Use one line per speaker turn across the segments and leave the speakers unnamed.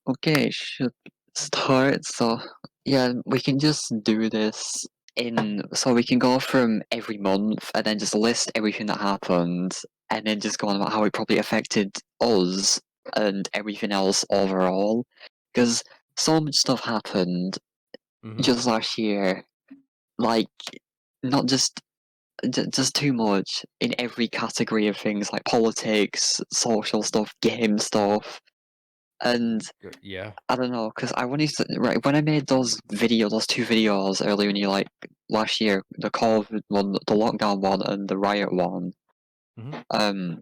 Okay, should start. So, yeah, we can just do this so we can go from every month and then just list everything that happened and then just go on about how it probably affected us and everything else overall. Because so much stuff happened
Hmm.
just last year, like, not just too much in every category of things like politics, social stuff, game stuff, and
Yeah.
I don't know, because I wanted to, right, when I made those two videos earlier in the like last year, the COVID one, the lockdown one, and the riot one,
Hmm.
um,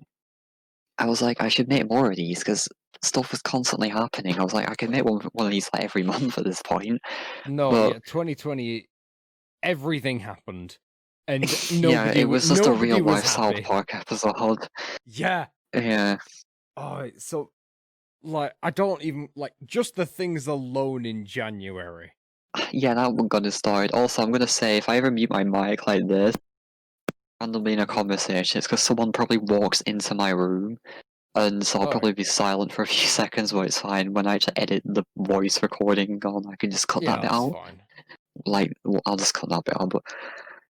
I was like, I should make more of these because stuff was constantly happening. I was like, I could make one of these like every month at this point.
No,
But
yeah, 2020, everything happened, and
yeah, it was just a real
nobody was
life South
happy.
Park episode.
Yeah.
Yeah,
Oh, so like I don't even like just the things alone in January.
yeah, that one got us started. Also, I'm gonna say if I ever mute my mic like this randomly in a
Mhm.
conversation, it's because someone probably walks into my room. And so I'll
All right.
probably be silent for a few seconds, but it's fine. When I just edit the voice recording on, I can just cut that
Yeah,
bit
that's
out.
fine.
Like, I'll just cut that bit out. But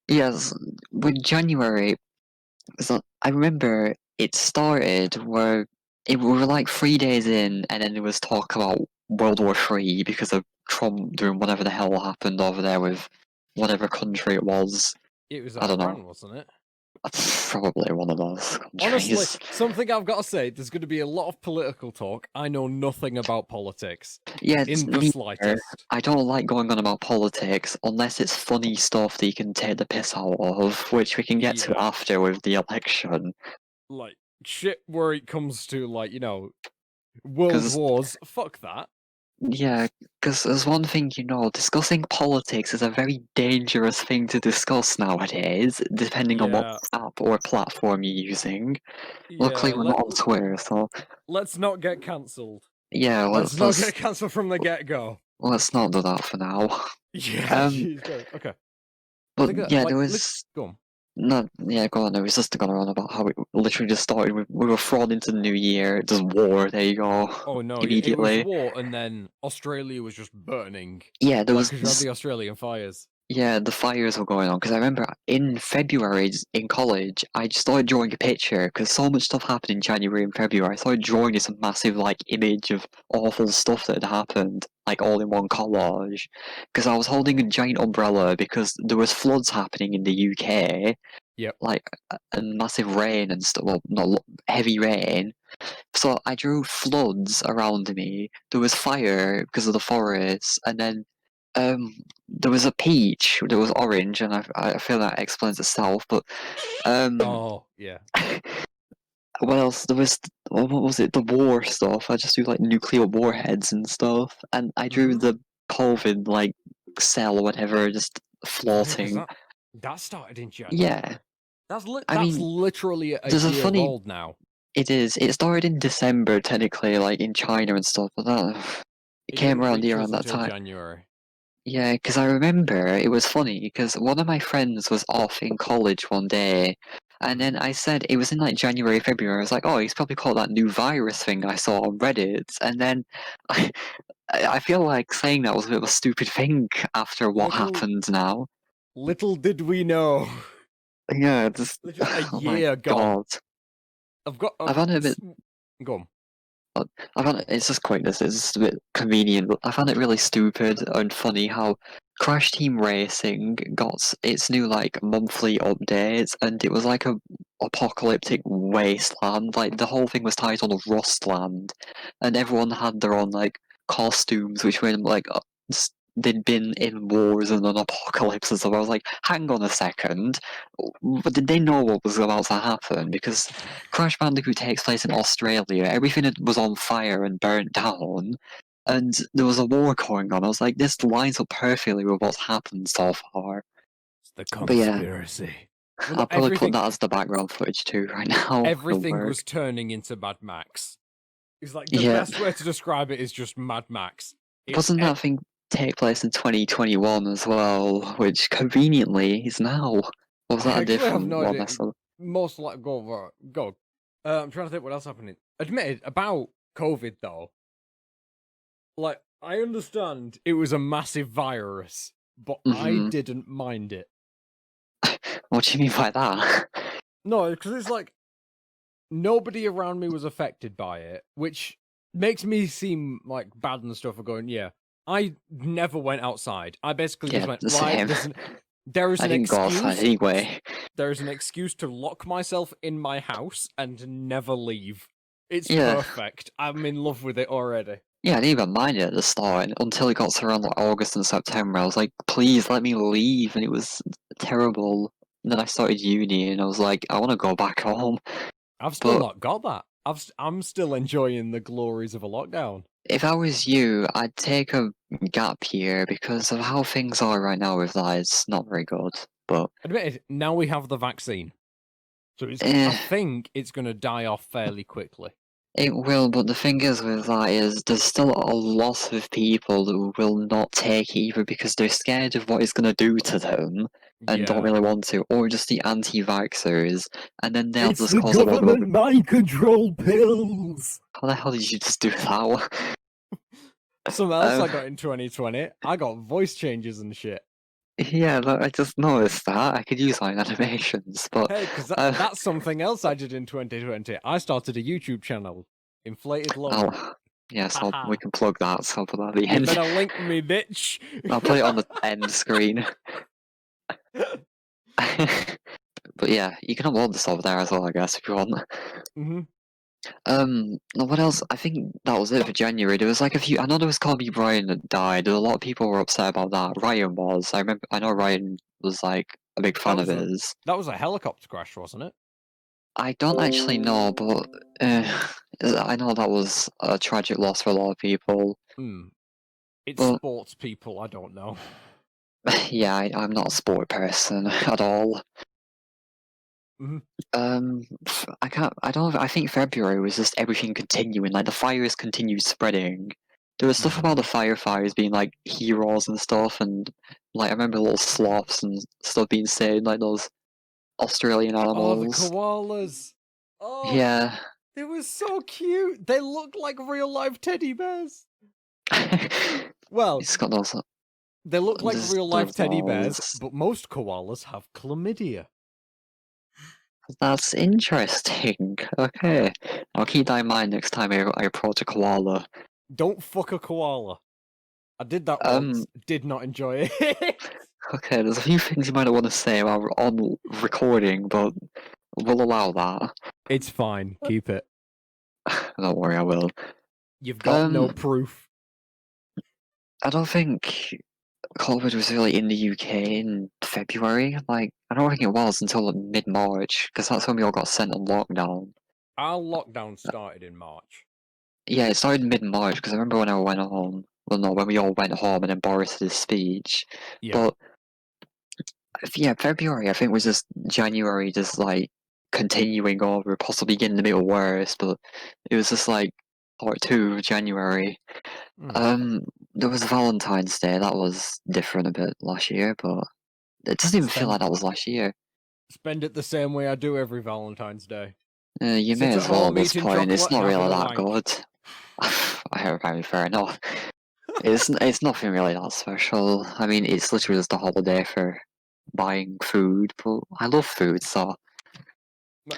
yes, with January, so I remember it started where we were like 3 days in, and then there was talk about World War III because of Trump doing whatever the hell happened over there with whatever country it was.
It was
I don't know.
Iran, wasn't it?
That's probably one of those
Honestly,
countries.
something I've got to say, there's going to be a lot of political talk. I know nothing about politics
Yeah, it's
in the
me neither.
slightest.
I don't like going on about politics unless it's funny stuff that you can take the piss out of, which we can get to
Yeah.
after with the election.
Like shit where it comes to like, world
Because,
wars, fuck that.
yeah, because there's one thing discussing politics is a very dangerous thing to discuss nowadays, depending on what
Yeah.
app or platform you're using. Luckily,
Yeah,
we're not on Twitter, so
let's not get cancelled.
yeah,
Let's not get cancelled from the get-go.
let's not do that for now.
Yeah,
Um,
jeez, God. Okay. I
but
think
yeah,
like
there
let's
was.
go on.
No, yeah, go on. It was just going on about how it literally just started. We were thrown into the new year. Just war. There you go.
Oh no, yeah, it was
Immediately.
war and then Australia was just burning.
Yeah, there
Like,
was
because you had the Australian fires.
yeah, the fires were going on because I remember in February in college, I just started drawing a picture because so much stuff happened in January and February. I started drawing this massive like image of awful stuff that had happened, like all in one collage. Because I was holding a giant umbrella because there was floods happening in the UK,
Yep.
like and massive rain and stuff. Well, not heavy rain. So I drew floods around me. There was fire because of the forest, and then there was a peach that was orange, and I feel that explains itself. But um,
Oh, yeah.
what else? There was what was it? The war stuff. I just drew like nuclear warheads and stuff, and I drew
Mhm.
the COVID like cell or whatever just
Oh yeah, because
floating.
that started in January.
Yeah, I
That's
mean,
literally a
there's a
year
funny.
old now.
It is. It started in December technically, like in China and stuff, but that it
It
came
didn't
around
reach
here
us
around that
until
time.
January.
Yeah, because I remember it was funny because one of my friends was off in college one day, and
Mhm.
then I said it was in like January, February. I was like, oh, he's probably caught that new virus thing I saw on Reddit, and then I, I feel like saying that was a bit of a stupid thing after what
Little
happened now.
little did we know.
Yeah, just
Literally a
oh my
year gone.
God,
I've got
I found it a bit
go on.
I found it's just quite this. It's just a bit convenient, but I found it really stupid and funny how Crash Team Racing got its new like monthly updates, and it was like a apocalyptic wasteland. Like the whole thing was titled Rustland, and everyone had their own like costumes, which were like they'd been in wars and an apocalypse and stuff. I was like, hang on a second, but did they know what was about to happen? Because Crash Bandicoot takes place in Australia. Everything was on fire and burnt down, and there was a war going on. I was like, this lines up perfectly with what's happened so far.
It's the
But yeah,
conspiracy. Well, no,
I'll probably put that as the background footage too right now. It'll
everything
work.
was turning into Mad Max. It's like the
Yeah,
best way to describe it is just Mad Max. It's
doesn't that thing take place in 2021 as well? Which conveniently is now. Or was
I
that a
actually have
different
no
one?
idea. Most like go. I'm trying to think what else happened. Admitted about COVID though. like, I understand it was a massive virus, but I
Hmm.
didn't mind it.
What do you mean by that?
No, because it's like nobody around me was affected by it, which makes me seem like bad and stuff for going, yeah. I never went outside. I basically just
Yeah,
went,
the
right,
same.
there is
I
an
didn't go outside
excuse.
anyway.
There is an excuse to lock myself in my house and never leave. It's
Yeah.
perfect. I'm in love with it already.
Yeah, I didn't even mind it at the start until it got to around like August and September. I was like, please let me leave, and it was terrible. And then I started uni, and I was like, I want to go back home.
I've still
But
not got that. I'm still enjoying the glories of a lockdown.
if I was you, I'd take a gap year because of how things are right now with that. It's not very good. But
Admit it, now we have the vaccine. So I
eh,
think it's going to die off fairly quickly.
it will. But the thing is with that is there's still a lot of people who will not take it either because they're scared of what it's going to do to them and don't
Yeah.
really want to, or just the anti-vaxxers, and then they'll
It's
just
the
cause a lot of.
government mind control pills.
How the hell did you just do that?
Something else
um,
I got in 2020. I got voice changes and shit.
yeah, I just noticed that. I could use my animations, but
Hey, because
um,
that's something else I did in 2020. I started a YouTube channel, Inflated Love.
I'll. Yes, we
Haha.
can plug that, so I'll put that at the
You
end.
better link me, bitch.
I'll put it on the end screen. But yeah, you can upload this over there as well, I guess, if you want.
hmm
What else? I think that was it for January. There was like a few. I know there was Kobe Bryant that died. A lot of people were upset about that. Ryan was. I remember. I know Ryan was like a big
That
fan of
was a
his.
that was a helicopter crash, wasn't it?
I don't actually know, but I know that was a tragic loss for a lot of people.
Hmm. It's
But
sports people. I don't know.
yeah, I'm not a sport person at all.
Mhm.
I can't. I don't. I think February was just everything continuing. Like the fires continued spreading. There was stuff about the firefighters being like heroes and stuff, and like I remember little sloths and stuff being saved, like those Australian
Oh, the
animals.
koalas. Oh,
Yeah.
they were so cute. They look like real life teddy bears. Well,
It's got those.
they look like
There's
real life teddy bears,
those.
but most koalas have chlamydia.
That's interesting. Okay, I'll keep that in mind next time I approach a koala.
Don't fuck a koala. I did that
Um.
once. Did not enjoy it.
Okay, there's a few things you might not want to say while we're on recording, but we'll allow that.
It's fine. Keep it.
Don't worry, I will.
You've got no
Um,
proof.
I don't think COVID was really in the UK in February. Like, I don't think it was until mid-March, because that's when we all got sent on lockdown.
Our lockdown started in March.
Yeah, it started mid-March, because I remember when I went home. Well, no, when we all went home and then Boris did his speech.
Yeah.
But, yeah, February, I think, was just January, just like continuing over, possibly getting a bit worse, but it was just like part two of January.
Hmm.
Um, there was Valentine's Day. That was different a bit last year, but it doesn't even feel like
Spend
that was last year.
spend it the same way I do every Valentine's Day.
You
Sit
may
at
as well at
home
this
eating
point. It's
chocolate
not
and having
really
a
that
wank.
good. I mean, fair enough. It's nothing really that special. I mean, it's literally just a holiday for buying food, but I love food, so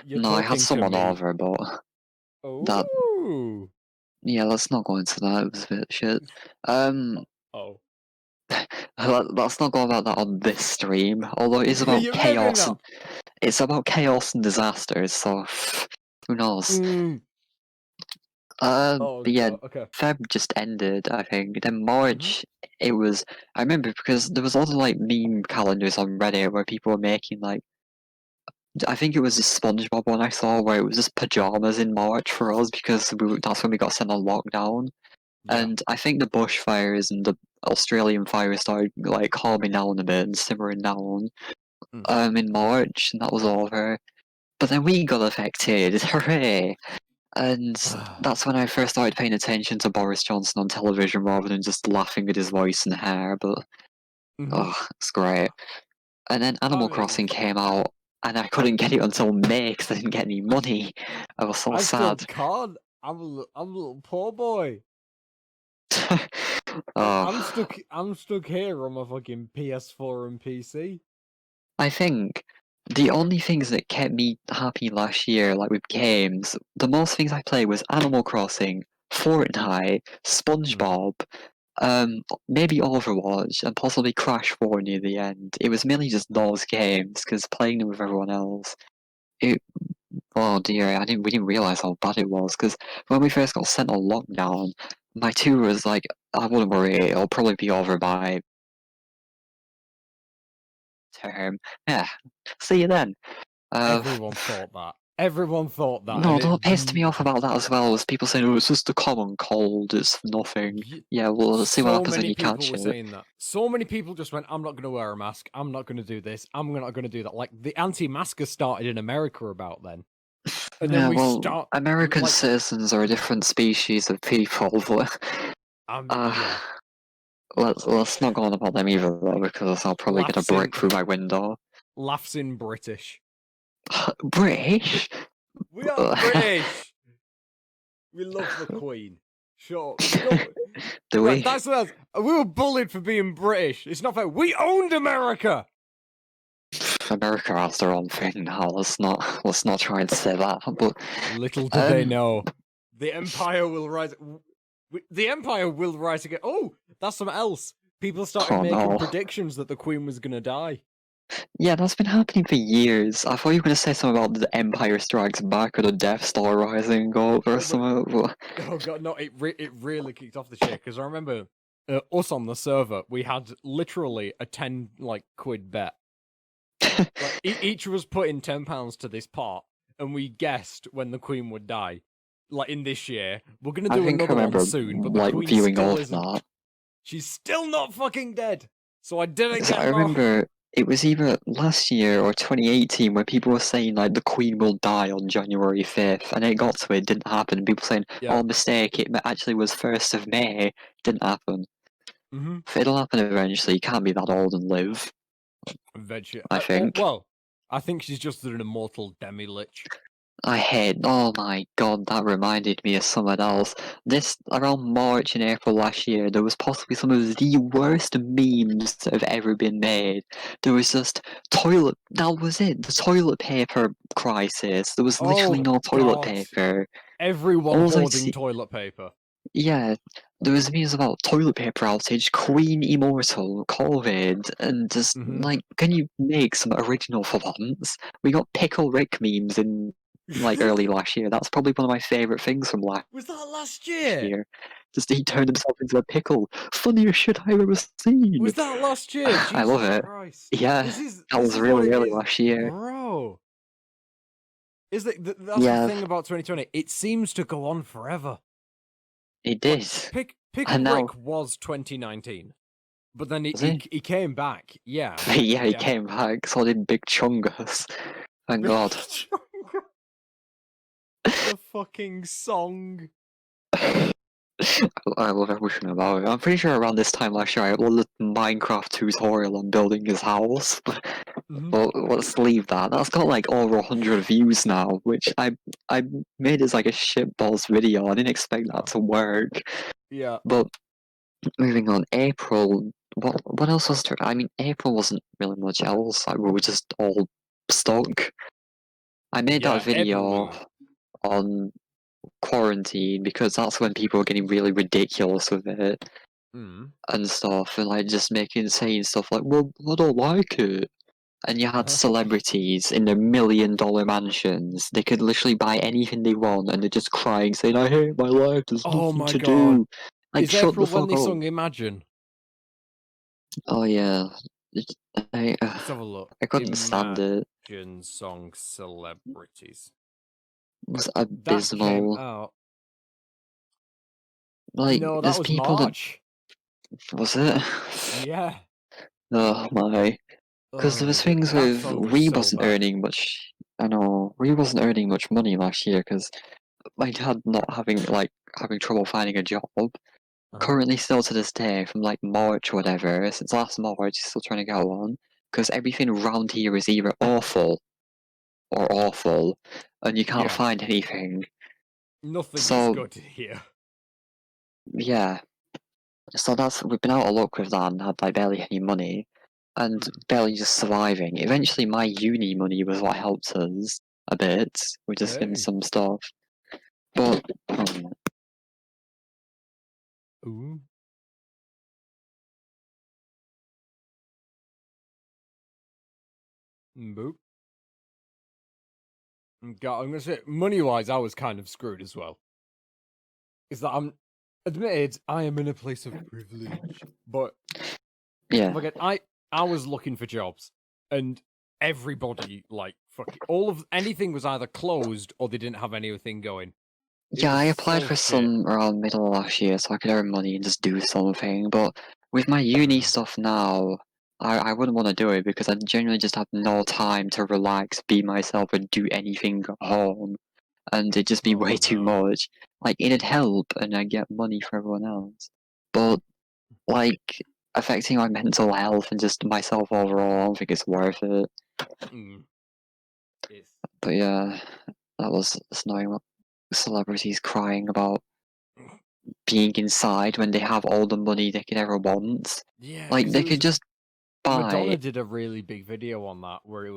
You're
no, I had
talking to
someone
me.
over, but that
Oh.
yeah, let's not go into that. It was a bit shit. Um,
Oh.
let's not go about that on this stream. Although it is about
You maybe
chaos and
not.
it's about chaos and disasters, so who knows?
Mm. Oh
But yeah,
god. Okay.
Feb just ended, I think. Then
hmm
March, it was. I remember because there was all the like meme calendars on Reddit where people were making like. I think it was a SpongeBob one I saw where it was just pajamas in March for us because that's when we got sent on lockdown.
Yeah.
And I think the bushfires and the Australian fires started like calming down a bit and simmering down.
Mm.
In March, and that was over. But then we got affected. Hooray! And that's when I first started paying attention to Boris Johnson on television rather than just laughing at his voice and hair, but
hmm
oh, it's great. And then
I
Animal
mean,
Crossing came out, and I couldn't get it until May because I didn't get any money. I was so
I still
sad.
can't. I'm a little poor boy.
Oh,
I'm stuck. I'm stuck here on my fucking PS4 and PC.
I think the only things that kept me happy last year, like with games, the most things I played was Animal Crossing, Fortnite,
Hmm.
SpongeBob, maybe Overwatch, and possibly Crash 4 near the end. It was mainly just those games, because playing them with everyone else, it, oh dear, we didn't realize how bad it was, because when we first got sent on lockdown, my tour was like, I wouldn't worry, it'll probably be over by term. Yeah, see you then. Uh,
Everyone thought that. Everyone thought that,
no,
and it.
what pissed me off about that as well was people saying, "Oh, it's just a common cold. It's nothing." Yeah, well, let's see what
So
happens when
many
you
people
catch
were
it.
saying that. So many people just went, "I'm not going to wear a mask. I'm not going to do this. I'm not going to do that." Like the anti-masker started in America about then, and then
Yeah,
we
well,
start
American
like,
citizens are a different species of people, but uh,
yeah,
let's not go on about them either, though, because I'll probably get a
laughs in
brick through my window.
laughs in British.
British?
We are British. We love the Queen. Sure, we don't.
Do
Right,
we?
that's what else. We were bullied for being British. It's not fair. We owned America.
America has their own thing now. Let's not try and say that. But
Little did they
um,
know, the Empire will rise. The Empire will rise again. Oh, that's something else. People started
oh
making
no.
predictions that the Queen was gonna die.
Yeah, that's been happening for years. I thought you were going to say something about the Empire Strikes Back or the Death Star rising up or
No, but
something. But
oh god, no! It really kicked off the shit because I remember us on the server. We had literally a 10 like quid bet. Like each was putting £10 to this pot, and we guessed when the Queen would die. Like in this year, we're gonna
I
do
think I
another one
remember
soon, but the
like
Queen
viewing
still
of
isn't.
that.
She's still not fucking dead. So I didn't
So
get
I
more.
remember it was either last year or 2018 where people were saying like the Queen will die on January 5th, and it got to it, didn't happen. People saying,
Yeah.
"Oh, mistake! It actually was 1st of May." Didn't happen.
Mm-hmm.
It'll happen eventually. You can't be that old and live.
Eventually.
I think.
Well, I think she's just an immortal demi-lich.
I hate. Oh my god, that reminded me of someone else. This around March and April last year, there was possibly some of the worst memes that have ever been made. There was just toilet. That was it. The toilet paper crisis. There was literally
Oh
no toilet
god.
paper.
Everyone
All I
hoarding
see,
toilet paper.
yeah, there was memes about toilet paper outage, Queen Immortal, COVID, and just
Mm-hmm.
like, can you make some original for once? We got Pickle Rick memes in like early last year. That's probably one of my favorite things from last
Was that last year?
year. Just he turned himself into a pickle. Funniest shit I've ever seen.
Was that last year?
I love
Jesus
it.
Christ.
Yeah,
This is
that
this
was
is what
really
it
early
is.
last year.
Bro. Is that's the
Yeah,
thing about 2020. It seems to go on forever.
he
Like
did.
Pickle
And now,
Rick was 2019. But then
was he?
he came back. Yeah.
Yeah, he
Yeah.
came back, so did Big Chungus. Thank God.
The fucking song.
I love everything about it. I'm pretty sure around this time last year I uploaded a Minecraft tutorial on building his house.
Mm-hmm.
But let's leave that. That's got like over 100 views now, which I made as like a shitballs video. I didn't expect that to work.
Yeah.
But moving on, April. What else was there? I mean, April wasn't really much else. Like, we were just all stuck. I made that
Yeah. April
video
was.
on quarantine because that's when people were getting really ridiculous with it
Mm.
and stuff, and like just making saying stuff like, "Well, I don't like it." And you had celebrities in their $1 million mansions. They could literally buy anything they want, and they're just crying, saying, "I hate my life. There's
Oh
nothing
my
to
god.
do." Like,
Is
shut the
April when
fuck
they
up.
sung Imagine?
Oh yeah, I
Let's have a look.
I couldn't stand it.
Imagine song celebrities.
It was
That came
abysmal.
out.
Like,
No, that
there's
was
people that
March.
was it?
Yeah.
Oh my. Because there
Oh,
was things
that
with
song was
we
so
wasn't
bad.
earning much. I know we wasn't earning much money last year because my dad not having trouble finding a job.
Uh-huh.
Currently, still to this day, from like March or whatever, since last March, he's still trying to get one. Because everything around here is either awful or awful, and you can't
Yeah.
find anything.
Nothing is
So
good here.
yeah, So we've been out of luck with that and had like barely any money, and barely just surviving. Eventually, my uni money was what helped us a bit. We're just getting
Hey.
some stuff, but
Ooh. Boop. God, I'm gonna say, money-wise, I was kind of screwed as well. Is that I'm admitted I am in a place of privilege, but
yeah,
again, I was looking for jobs, and everybody like fucking all of anything was either closed or they didn't have anything going. It
yeah.
was
I applied
so
for
shit.
some around middle of last year so I could earn money and just do something. But with my uni stuff now, I wouldn't want to do it because I genuinely just have no time to relax, be myself, and do anything at home. And it'd just be way
Oh
too
no.
much. Like, it'd help and I'd get money for everyone else. But, like, affecting my mental health and just myself overall, I don't think it's worth it.
Mm. It's
But yeah, that was annoying. Celebrities crying about being inside when they have all the money they could ever want.
yeah,
Like,
because
they
it
could
was
just buy.
Madonna did a really big video on that where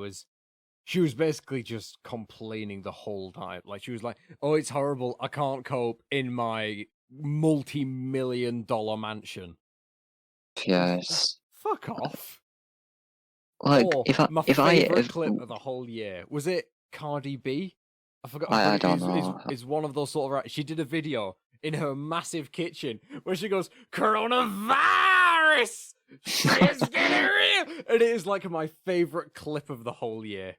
she was basically just complaining the whole time. Like she was like, "Oh, it's horrible. I can't cope in my multi-million-dollar mansion."
Yes.
Fuck off.
Like,
Or my
if I,
favorite
if,
clip of the whole year was it Cardi B? I forgot, but
I
it
don't
is
know.
is one of those sort of. She did a video in her massive kitchen where she goes, "Coronavirus, shit's getting real," and it is like my favorite clip of the whole year.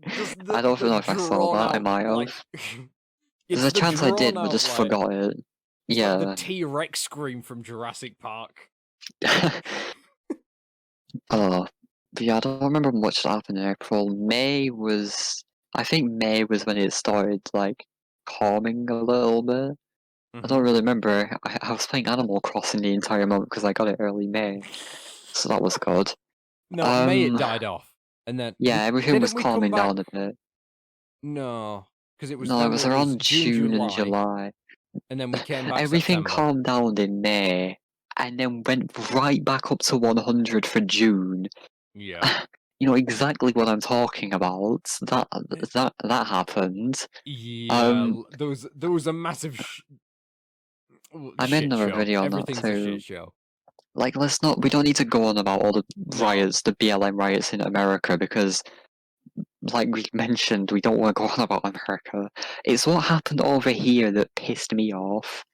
Just
I don't
the
know if I saw
drawn
that. I
out
might
like
have. There's
it's
a
the
chance I
drawn
did, but
out
just
like
forgot it.
it's like the
Yeah.
T-Rex scream from Jurassic Park.
Oh, but yeah, I don't remember much that happened in April. I think May was when it started, like, calming a little bit. I don't
Mm-hmm.
really remember. I was playing Animal Crossing the entire month because I got it early May, so that was good.
No, May it
Um,
died off, and then
yeah, everything was
didn't we come
calming
back?
down a bit.
No, because
No, it was
it was
around
June,
June and
July,
July.
and then we came back
Everything
September.
calmed down in May, and then went right back up to 100 for June.
Yeah.
You know exactly what I'm talking about.
Eh,
That happened.
Yeah,
Um,
there was a massive
I made
shit
another
show.
video on that
Everything's a
too.
shit show.
Like, we don't need to go on about all the
No.
riots, the BLM riots in America, because, like we mentioned, we don't want to go on about America. It's what happened over here that pissed me off.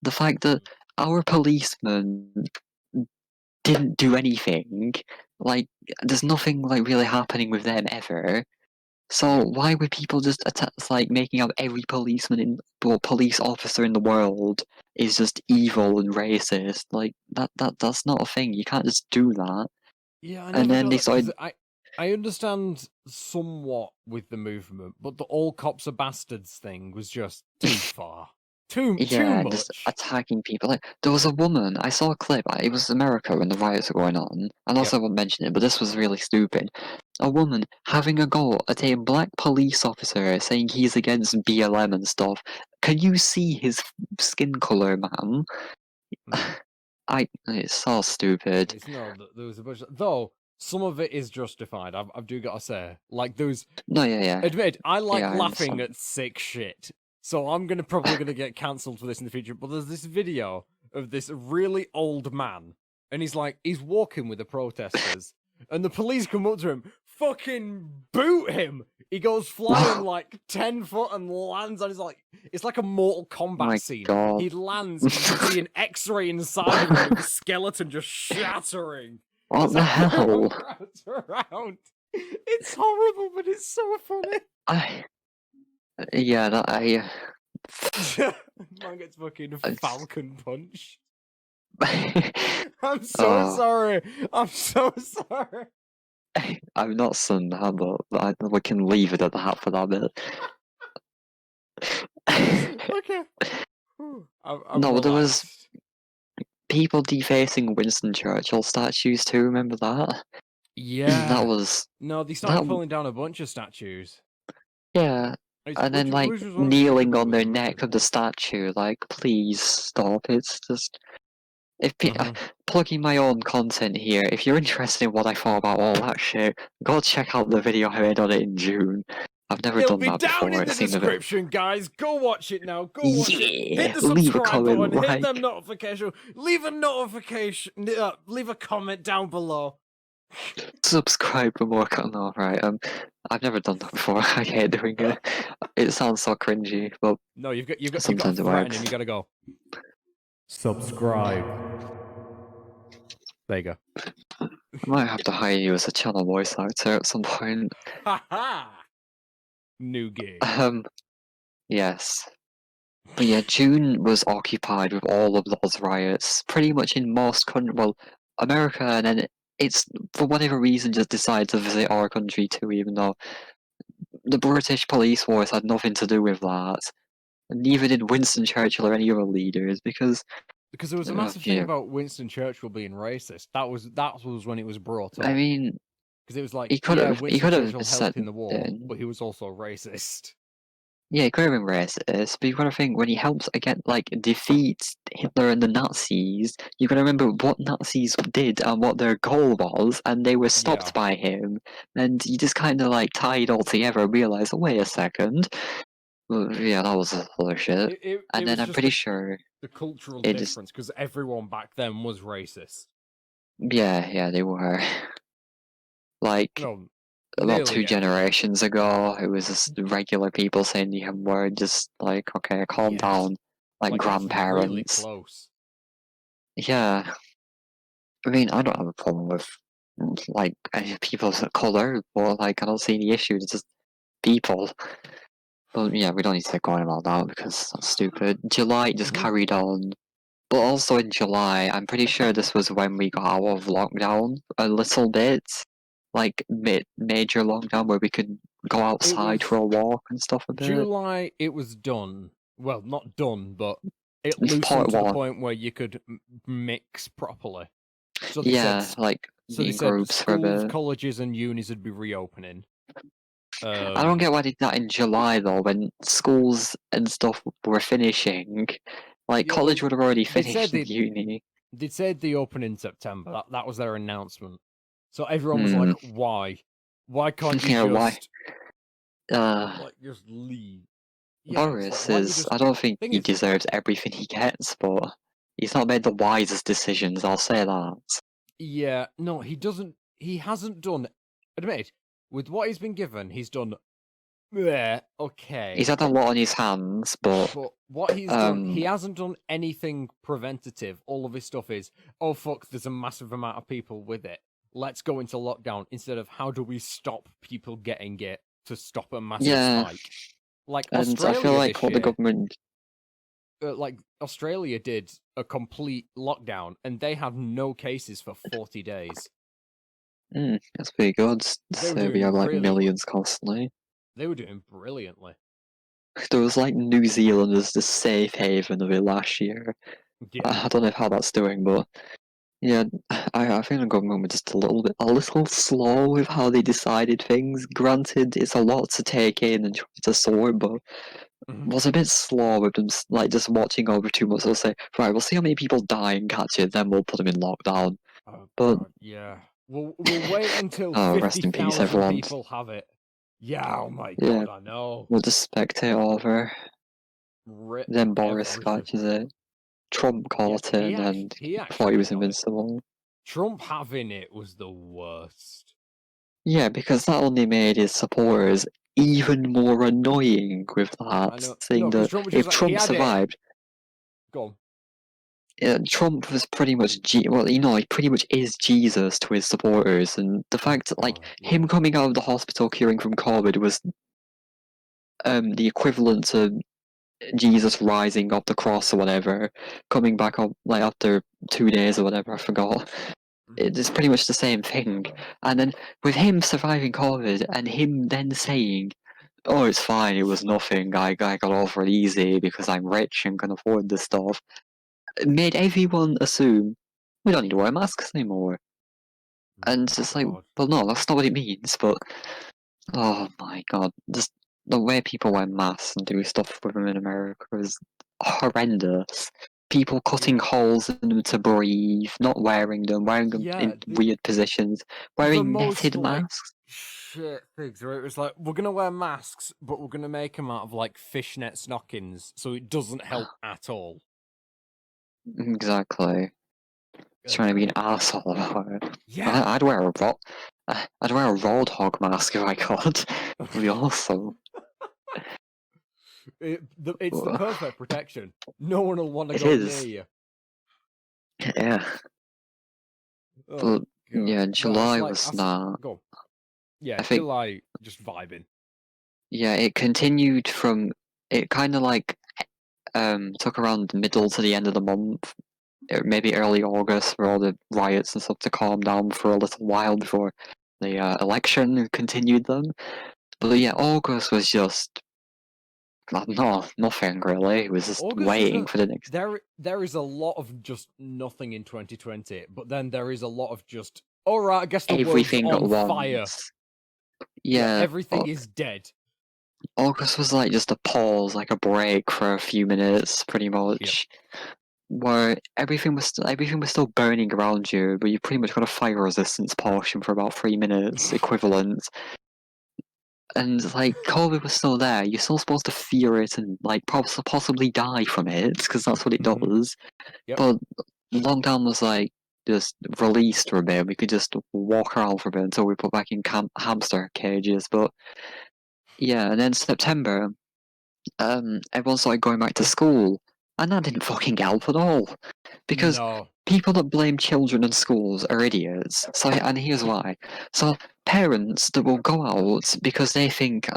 The fact that our policemen didn't do anything. Like, there's nothing, like, really happening with them ever. So
Yep.
why would people just like making out every police officer in the world is just evil and racist? Like that's not a thing. You can't just do that.
Yeah, I
And
never
then
got
they
that because
started,
I understand somewhat with the movement, but the all cops are bastards thing was just too far, too
yeah, just
much.
attacking people. Like there was a woman. I saw a clip. It was America when the riots were going on. And
Yep.
also I won't mention it, but this was really stupid. A woman having a go at a black police officer saying he's against BLM and stuff. Can you see his skin color, ma'am?
Mm.
It's so stupid.
It's no, there was a bunch though. Some of it is justified. I do gotta say, like those.
No, yeah.
Admit, I like
Yeah, I
laughing
understand.
at sick shit, so I'm probably gonna get cancelled for this in the future. But there's this video of this really old man, and he's walking with the protesters, and the police come up to him, fucking boot him. He goes flying like 10 foot and lands on his it's like a Mortal Kombat
My
scene.
god.
He lands and you can see an X-ray inside of him with the skeleton just shattering
What
as
the
everyone
hell?
crowds around. It's horrible, but it's so funny.
I, yeah, that,
Man gets fucking
it's-
falcon punched. I'm so
oh,
sorry. I'm so sorry.
I'm not saying that, but we can leave it at that for that bit.
Okay. I'm
No, but there was
relaxed.
people defacing Winston Churchill statues too, remember that? That
Yeah.
was,
No, they started
that,
pulling down a bunch of statues.
yeah. And then, like,
Which was one of the
kneeling
people who
on
was
their
murdered.
neck of the statue, like, please stop, it's just, Plugging my own content here, if you're interested in what I thought about all that shit, go check out the video I made on it in June. I've never
It'll
done
be
that
down
before.
in the
It seemed a bit.
description, guys. Go watch it now. Go watch it. Hit
Yeah,
the
leave a
subscribe
comment,
button. Hit
like,
the notification. Leave a notification. Leave a comment down below.
subscribe for more content. No, right. I've never done that before. I hate doing it. It sounds so cringy, but
No, you've got to
sometimes it
threaten him.
works.
You got to go. Subscribe. There you go.
I might have to hire you as a channel voice actor at some point.
Ha ha. New gig.
Yes. But yeah, June was occupied with all of those riots, pretty much in most countries. Well, America, and then it's for whatever reason just decided to visit our country too, even though the British police force had nothing to do with that, and neither did Winston Churchill or any other leaders, because
Because there was a massive thing
yeah,
about Winston Churchill being racist. That was when it was brought
I
up.
mean,
Because it was like,
he could
yeah,
have
Winston Churchill
said,
helped in the war, but he was also racist.
yeah, he could have been racist, but you gotta think when he helps again, like defeat Hitler and the Nazis, you gotta remember what Nazis did and what their goal was, and they were stopped
Yeah.
by him, and you just kind of like tie it all together and realize, oh, wait a second, well, yeah, that was other shit,
It
and then
was
I'm
just
pretty sure
the cultural
it just,
difference, because everyone back then was racist.
yeah, they were like.
No,
About
nearly
2
everyone.
generations ago, it was just regular people saying the M word, just like, okay, calm
Yeah.
down, like
Like, it's really
grandparents.
close.
Yeah, I mean, I don't have a problem with like people of color, but like I don't see any issue. It's just people. But yeah, we don't need to get going about that because that's stupid. July just carried on, but also in July, I'm pretty sure this was when we got out of lockdown a little bit, like major lockdown where we could go outside for a walk and stuff a bit.
July, it was done. Well, not done, but it
It's
loosened
part
to the
one.
point where you could mix properly. So
Yeah, like
so they
meet
said
groups for a
schools,
bit.
colleges, and unis would be reopening.
I don't get why they did that in July though, when schools and stuff were finishing. Like
Yeah,
college
well,
would have already
they said
finished in uni.
They said they open in September. That was their announcement. So everyone was
Hmm.
like, "Why? Why can't you
Yeah, why?
just leave?" Yeah, it's
Boris
like, why don't you
is.
just...
I don't think
Thing
he
is,
deserves everything he gets, but he's not made the wisest decisions. I'll say that.
yeah, no, he doesn't. He hasn't done. Admit, with what he's been given, he's done. Yeah, okay.
He's had a lot on his hands, but
But what he's done, he hasn't done anything preventative. All of his stuff is, oh fuck, there's a massive amount of people with it. Let's go into lockdown instead of how do we stop people getting it to stop a massive spike. Like
and
Australia
I feel like
this
what the
year,
government.
like Australia did a complete lockdown and they had no cases for 40 days.
That's pretty good.
They were
So we
doing
have like
really
millions constantly.
They were doing brilliantly.
There was like New Zealand as the safe haven of it last year.
Yeah.
I don't know how that's doing, but yeah, I think the government were just a little slow with how they decided things. Granted, it's a lot to take in and try to sort, but was a bit slow with them, like just watching over 2 months. They'll say, right, we'll see how many people die and catch it, then we'll put them in lockdown.
Oh
But
god, yeah. We'll wait until
rest in peace,
50,000
everyone.
people have it. Yeah, oh my
Yeah,
god, I know.
we'll just spectate over. Then Boris
Everything.
catches it. Trump caught it, and thought he was invincible.
Trump having it was the worst.
Yeah, because that only made his supporters even more annoying with that, saying that if Trump survived,
go
on. Trump was pretty much he pretty much is Jesus to his supporters, and the fact that like him coming out of the hospital curing from COVID was the equivalent to Jesus rising off the cross or whatever, coming back up like after 2 days or whatever, I forgot. It's pretty much the same thing. And then with him surviving COVID and him then saying, oh, it's fine, it was nothing, I got over it easy because I'm rich and can afford this stuff, it made everyone assume we don't need to wear masks anymore. And it's like, well, no, that's not what it means, but oh my god, just the way people wear masks and do stuff with them in America is horrendous. people cutting holes in them to breathe, not wearing them
Yeah,
in weird positions,
the
wearing
most
netted
like
masks.
shit things where it was like, we're gonna wear masks, but we're gonna make them out of like fishnet stockings, so it doesn't help at all.
Exactly. He's trying to be an asshole about it.
Yeah.
I'd wear a I'd wear a roadhog mask if I could. It'd be awesome.
It's the perfect protection. No one will want to
It
go near
is.
you.
Yeah.
Oh
But
god.
yeah,
Well, it's
July
like
was not.
go. Yeah,
I think
July just vibing.
yeah, it continued from it kind of like took around the middle to the end of the month, maybe early August, for all the riots and stuff to calm down for a little while before the election continued them. But yeah, August was just no, nothing really. It was just
August was
waiting
no.
for the next.
There is a lot of just nothing in 2020, but then there is a lot of just. All right, I guess the world's
Everything at
on fire.
once.
Yeah,
Yeah,
everything is dead.
August was like just a pause, like a break for a few minutes, pretty
Yep.
much, where everything was still burning around you, but you pretty much got a fire resistance potion for about 3 minutes, equivalent. And like COVID was still there. You're still supposed to fear it and like possibly die from it, because that's what it
Mm-hmm.
does.
Yep.
But lockdown was like just released for a bit. We could just walk around for a bit until we put back in hamster cages. But yeah, and then September, everyone started going back to school, and that didn't fucking help at all. Because
No.
people that blame children and schools are idiots. So, and here's why. So, parents that will go out because they think,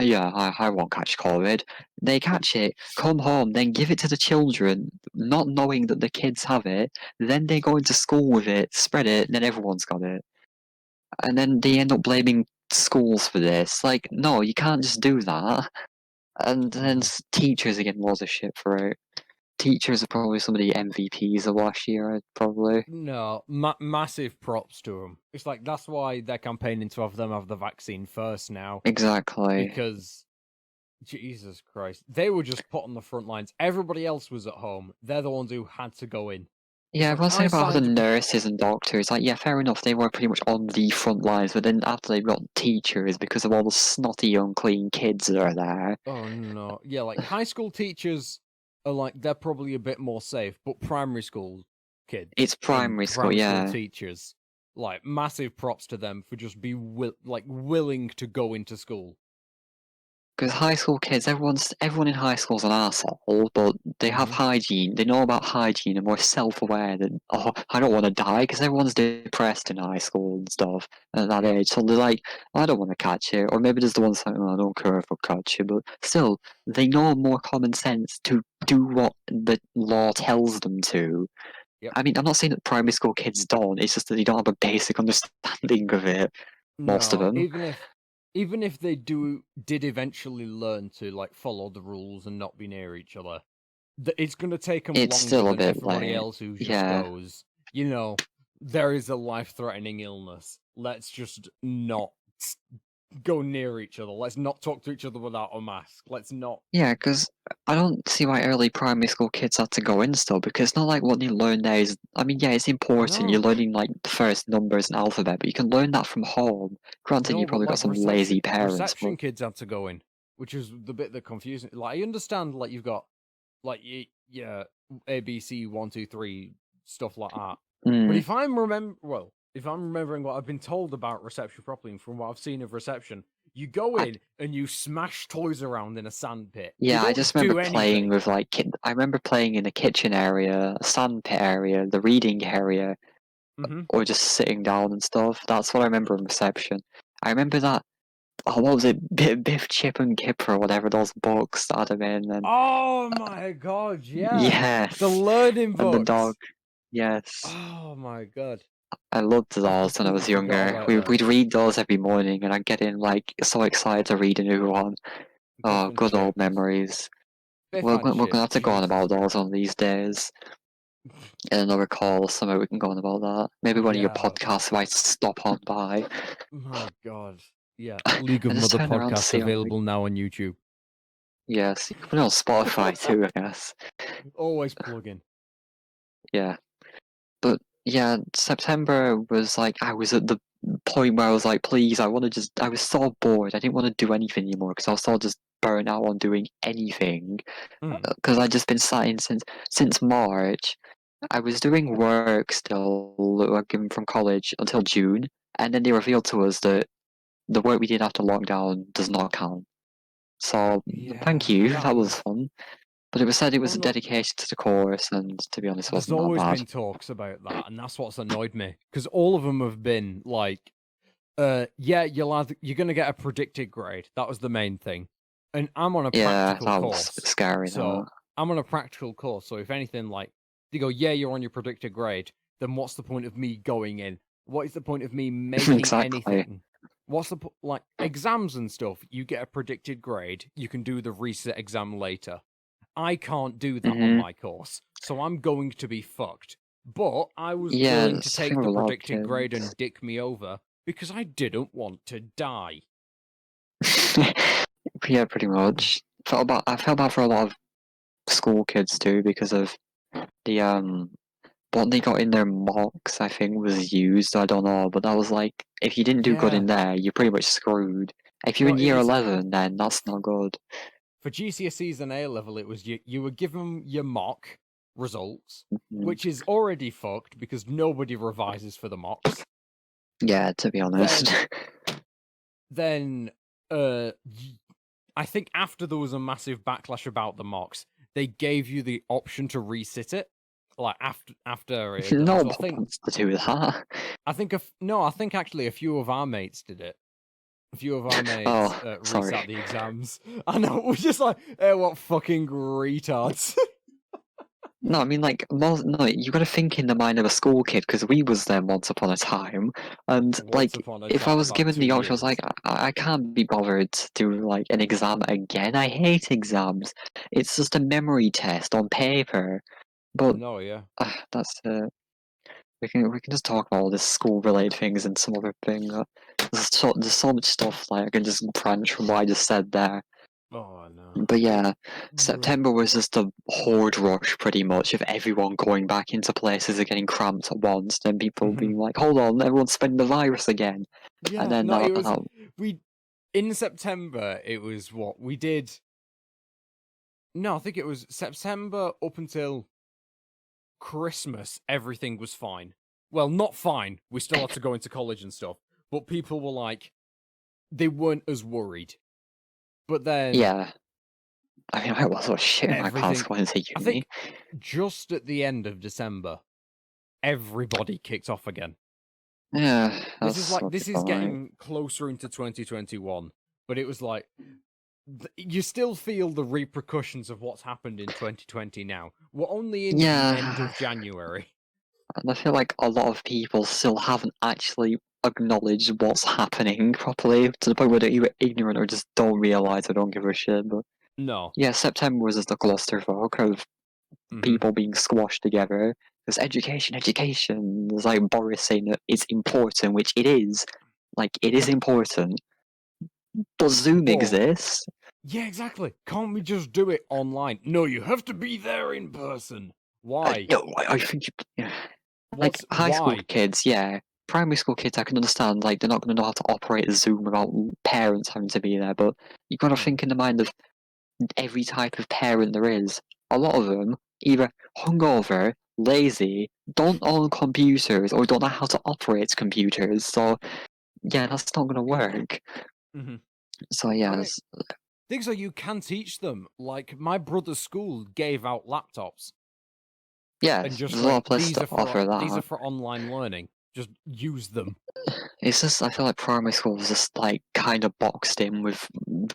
yeah, I won't catch COVID. They catch it, come home, then give it to the children, not knowing that the kids have it. Then they go into school with it, spread it, and then everyone's got it. And then they end up blaming schools for this. Like, no, you can't just do that. And then
Mm-hmm.
teachers are getting loads of shit for it. Teachers are probably some of the MVPs of last year, probably.
No, massive props to them. It's like that's why they're campaigning to have them have the vaccine first now,
Exactly.
because Jesus Christ, they were just put on the front lines. Everybody else was at home. They're the ones who had to go in. It's
Yeah,
like
everyone's
I
saying about how the
signed a
nurses and doctors, like, yeah, fair enough, they were pretty much on the front lines, but then after they've got teachers, because of all the snotty, unclean kids that are there.
Oh no. Yeah, like high school teachers are like they're probably a bit more safe, but primary school
It's
kids and
primary school,
primary school
yeah.
teachers, like massive props to them for just willing to go into school.
Because high school kids, everyone in high school's an arsehole, but they have
Hmm.
hygiene, they know about hygiene and more self-aware than, oh, I don't want to die, because everyone's depressed in high school and stuff at that
Yep.
age, so they're like, I don't want to catch it, or maybe there's the ones like, oh, I don't care if I catch it, but still, they know more common sense to do what the law tells them to.
Yep.
I mean, I'm not saying that primary school kids don't, it's just that they don't have a basic understanding of it, most of
No,
them.
even if they did eventually learn to like follow the rules and not be near each other, it's going to take them
It's
longer
still a
than
bit
everybody
late.
else who just
Yeah.
goes, you know, there is a life-threatening illness. Let's just not go near each other. Let's not talk to each other without a mask. Let's not.
Yeah, because I don't see why early primary school kids had to go in still, because it's not like what you learn there is. I mean, yeah, it's important. You're
No,
learning like the first numbers and alphabet, but you can learn that from home. Granted,
no,
you
but
probably got
like
some lazy parents, but
reception kids had to go in, which is the bit that confusing. Like I understand, like you've got like yeah, ABC 1 2 3 stuff like that. But
mm,
if I'm remembering what I've been told about reception properly and from what I've seen of reception, you go
I
in and you smash toys around in a sand pit. You
yeah, I just
don't
remember
do
playing
anything.
with like I remember playing in the kitchen area, a sandpit area, the reading area,
Hmm.
or just sitting down and stuff. That's what I remember in reception. I remember that. Oh, what was it? Biff, Chip, and Kipper, or whatever those books that had them in, and
Oh my god, yeah. The
yes,
learning
and the dog.
books.
Yes,
Oh my god.
I loved
I
those when I
completely
was
forgot
younger.
about them.
We'd read those every morning, and I'd get in like so excited to read a new one.
Biff
Oh,
and
good
Chip.
old memories.
Biff and
We're
Chip,
gonna have to go on
Jesus
about those
Christ.
on these days. In another call, somewhere we can go on about that. Maybe one of your
Yeah,
podcasts might stop on by.
my god. Yeah, League of
And just
Mother
turn around to
podcast
see on like
available now on YouTube.
yes, you can put it on Spotify too, I guess.
Always plug in.
Yeah. But yeah, September was like I was at the point where I was like, please, I was so bored. I didn't want to do anything anymore because I was so just burnt out on doing anything.
Hmm.
Because I'd just been sat in since March. I was doing work still, given from college until June, and then they revealed to us that the work we did after lockdown does not count. So thank
Yeah,
you,
that
that was
was.
fun. But it was said it
Well,
was a
no,
dedication to the course, and to be honest, it
there's
wasn't that
always
bad.
been talks about that, and that's what's annoyed me because all of them have been like, yeah, you're gonna get a predicted grade. That was the main thing, and I'm on a
Yeah,
practical
that was
course,
scary. That.
so I'm on a practical course. So if anything, like they go, yeah, you're on your predicted grade, then what's the point of me going in? What is the point of me making
Exactly.
anything? What's the like exams and stuff? You get a predicted grade. You can do the reset exam later. I can't do that on
Hmm.
my course, so I'm going to be fucked. But I was
Yeah,
willing to
it's the thing
take
with
the
a lot of
predicted grade
kids.
and dick me over because I didn't want to die.
Yeah, pretty much. I felt bad for a lot of school kids too because of the what they got in their mocks. I think was used. I don't know, but that was like if you didn't do good
Yeah.
in there, you're pretty much screwed. If you're
No,
in
it
year
was
11, then that's not good.
for GCSEs and A level. It was you were given your mock results,
Mm.
which is already fucked because nobody revises for the mocks.
Yeah, to be honest.
Then then I think after there was a massive backlash about the mocks, they gave you the option to resit it. Like after it had done.
No
So
one wants to do that.
I think actually a few of our mates did it. A few of our mates
Oh,
resat
sorry.
the exams. I know, we're just like, hey, what fucking retards.
No, I mean like most, no, you got to think in the mind of a school kid because we was there once upon a time, and
Once
like
upon a
if I
time,
was
about
given
two
the option, I was like,
years.
I can't be bothered to do like an exam again. I hate exams. It's just a memory test on paper. But
No, yeah.
that's we can just talk about all this school related things and some other thing. There's so much stuff like I can just branch from what I just said there.
Oh, no.
But yeah,
Bruh.
September was just a horde rush pretty much of everyone going back into places and getting cramped at once. Then people
Mhm.
being like, hold on, everyone's spreading the virus again. And
Yeah,
then
no, it was. We. In September, it was what? We did. No, I think it was September up until Christmas, everything was fine. Well, not fine. We still had to go into college and stuff. But people were like, they weren't as worried. But then
yeah, I mean, I was so shit in my pants
everything.
going to
I
uni.
think just at the end of December, everybody kicked off again.
Yeah,
This is
that's
like
what
this is
people like.
getting closer into 2021, but it was like you still feel the repercussions of what's happened in 2020 now. We're only into the end
Yeah,
of January.
and I feel like a lot of people still haven't actually acknowledged what's happening properly to the point where they're either ignorant or just don't realize or don't give a shit. But
No.
yeah, September was just a clusterfuck of
Hmm.
people being squashed together. There's education, education. There's like Boris saying that it's important, which it is. Like, it is important. But Zoom
But
exists.
yeah, exactly. Can't we just do it online? No, you have to be there in person. Why?
No, I think, yeah. Like,
What's
high school
why?
kids, yeah. Primary school kids, I can understand. Like, they're not going to know how to operate Zoom without parents having to be there. But you got to
Hmm.
think in the mind of every type of parent there is. A lot of them either hungover, lazy, don't own computers, or don't know how to operate computers. So yeah, that's not gonna work.
Hmm.
So
I
yeah,
mean, things like you can teach them. Like my brother's school gave out laptops
yeah,
and just
there's a lot
went,
of places to offer
these are
that.
for online learning. Just use them.
It's just I feel like primary school was just like kind of boxed in with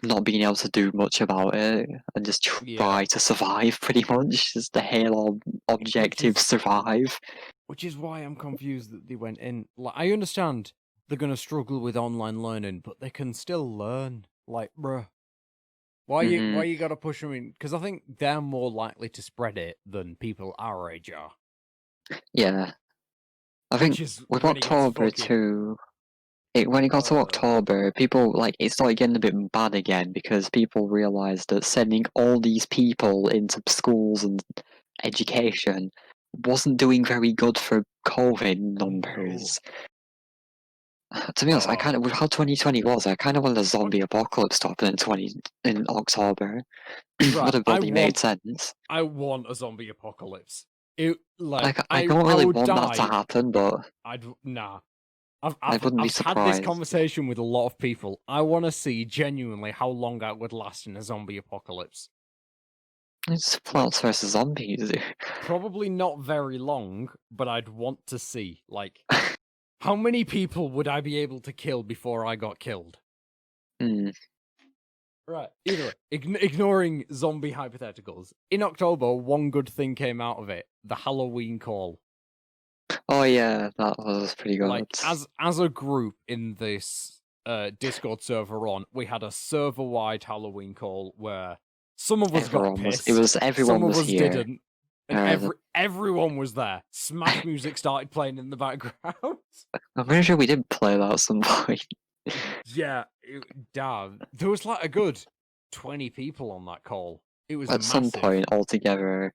not being able to do much about it and just
Yeah.
try to survive pretty much. Just the Halo
Which
objective
is
survive.
why I'm confused that they went in. Like I understand they're gonna struggle with online learning, but they can still learn. Like, bruh.
Hmm.
Why you gotta push them in? Because I think they're more likely to spread it than people our age are.
Yeah, I
Which
think
is
with
when it gets
October
fucking
too. When it got to October, people like it started getting a bit bad again because people realized that sending all these people into schools and education wasn't doing very good for COVID
No.
numbers. To be honest, I
Oh,
kind of with how 2020 was, I kind of wanted a zombie apocalypse to happen in October.
right.
Would have
I
bloody made
want
sense.
a zombie apocalypse. It like
Like I don't
I
really
would
want that to
die.
happen, but
Nah.
I wouldn't be
I've had this
surprised.
conversation with a lot of people. I want to see genuinely how long I would last in a zombie apocalypse.
It's
Like
Plants vs Zombies.
probably not very long, but I'd want to see like how many people would I be able to kill before I got killed?
Hmm.
Right. Either way, ignoring zombie hypotheticals. In October, one good thing came out of it: the Halloween call.
Oh yeah, that was pretty good.
Like as a group in this Discord server we're on, we had a server-wide Halloween call where some of us got pissed, some
Everyone
of
was
us
here.
didn't, and everyone was there. Smash music started playing in the background.
I'm pretty sure we did play that at some point.
Yeah, damn. There was like a good 20 people on that call. It was
At some
massive.
point altogether.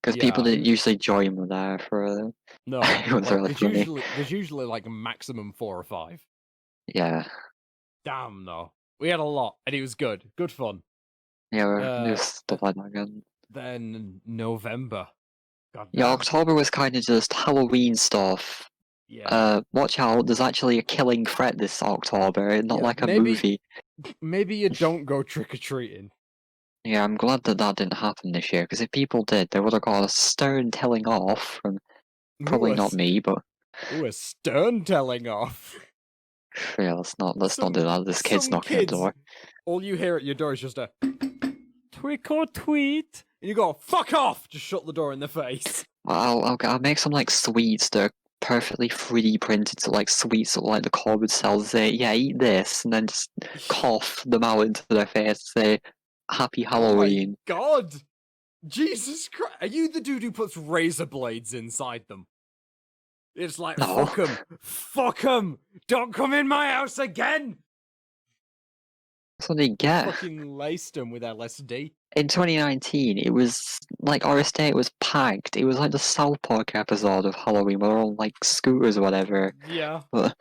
Because people
Yeah.
didn't usually join me there for
No,
it was
like
really funny.
there's usually like a maximum 4 or 5.
Yeah.
Damn, though. We had a lot, and it was good. Good fun.
Yeah, we're new
Uh,
stuff like that again.
then November. God
Yeah,
damn.
October was kind of just Halloween stuff.
Yeah.
Watch out, there's actually a killing threat this October, not
Yeah,
like a movie.
maybe you don't go trick-or-treating.
Yeah, I'm glad that that didn't happen this year, because if people did, they would have got a stern telling off from
Ooh,
probably not me, but
a stern telling off.
yeah, let's not do that. This kid's
Some
knocking at the
kids,
door.
all you hear at your door is just a twick or tweet. And you go, fuck off! Just shut the door in the face.
I'll make some like sweets that are perfectly 3D printed to like sweets that like the corporate sells. Say, yeah, eat this, and then just cough them out into their face. Say, Happy
Oh my
Halloween.
god! Jesus Christ! Are you the dude who puts razor blades inside them? It's like,
No,
fuck 'em! Don't come in my house again!
that's what they get.
Fucking laced them with LSD.
In 2019, it was like our estate was packed. It was like the South Park episode of Halloween where they're on like scooters or whatever.
Yeah.
But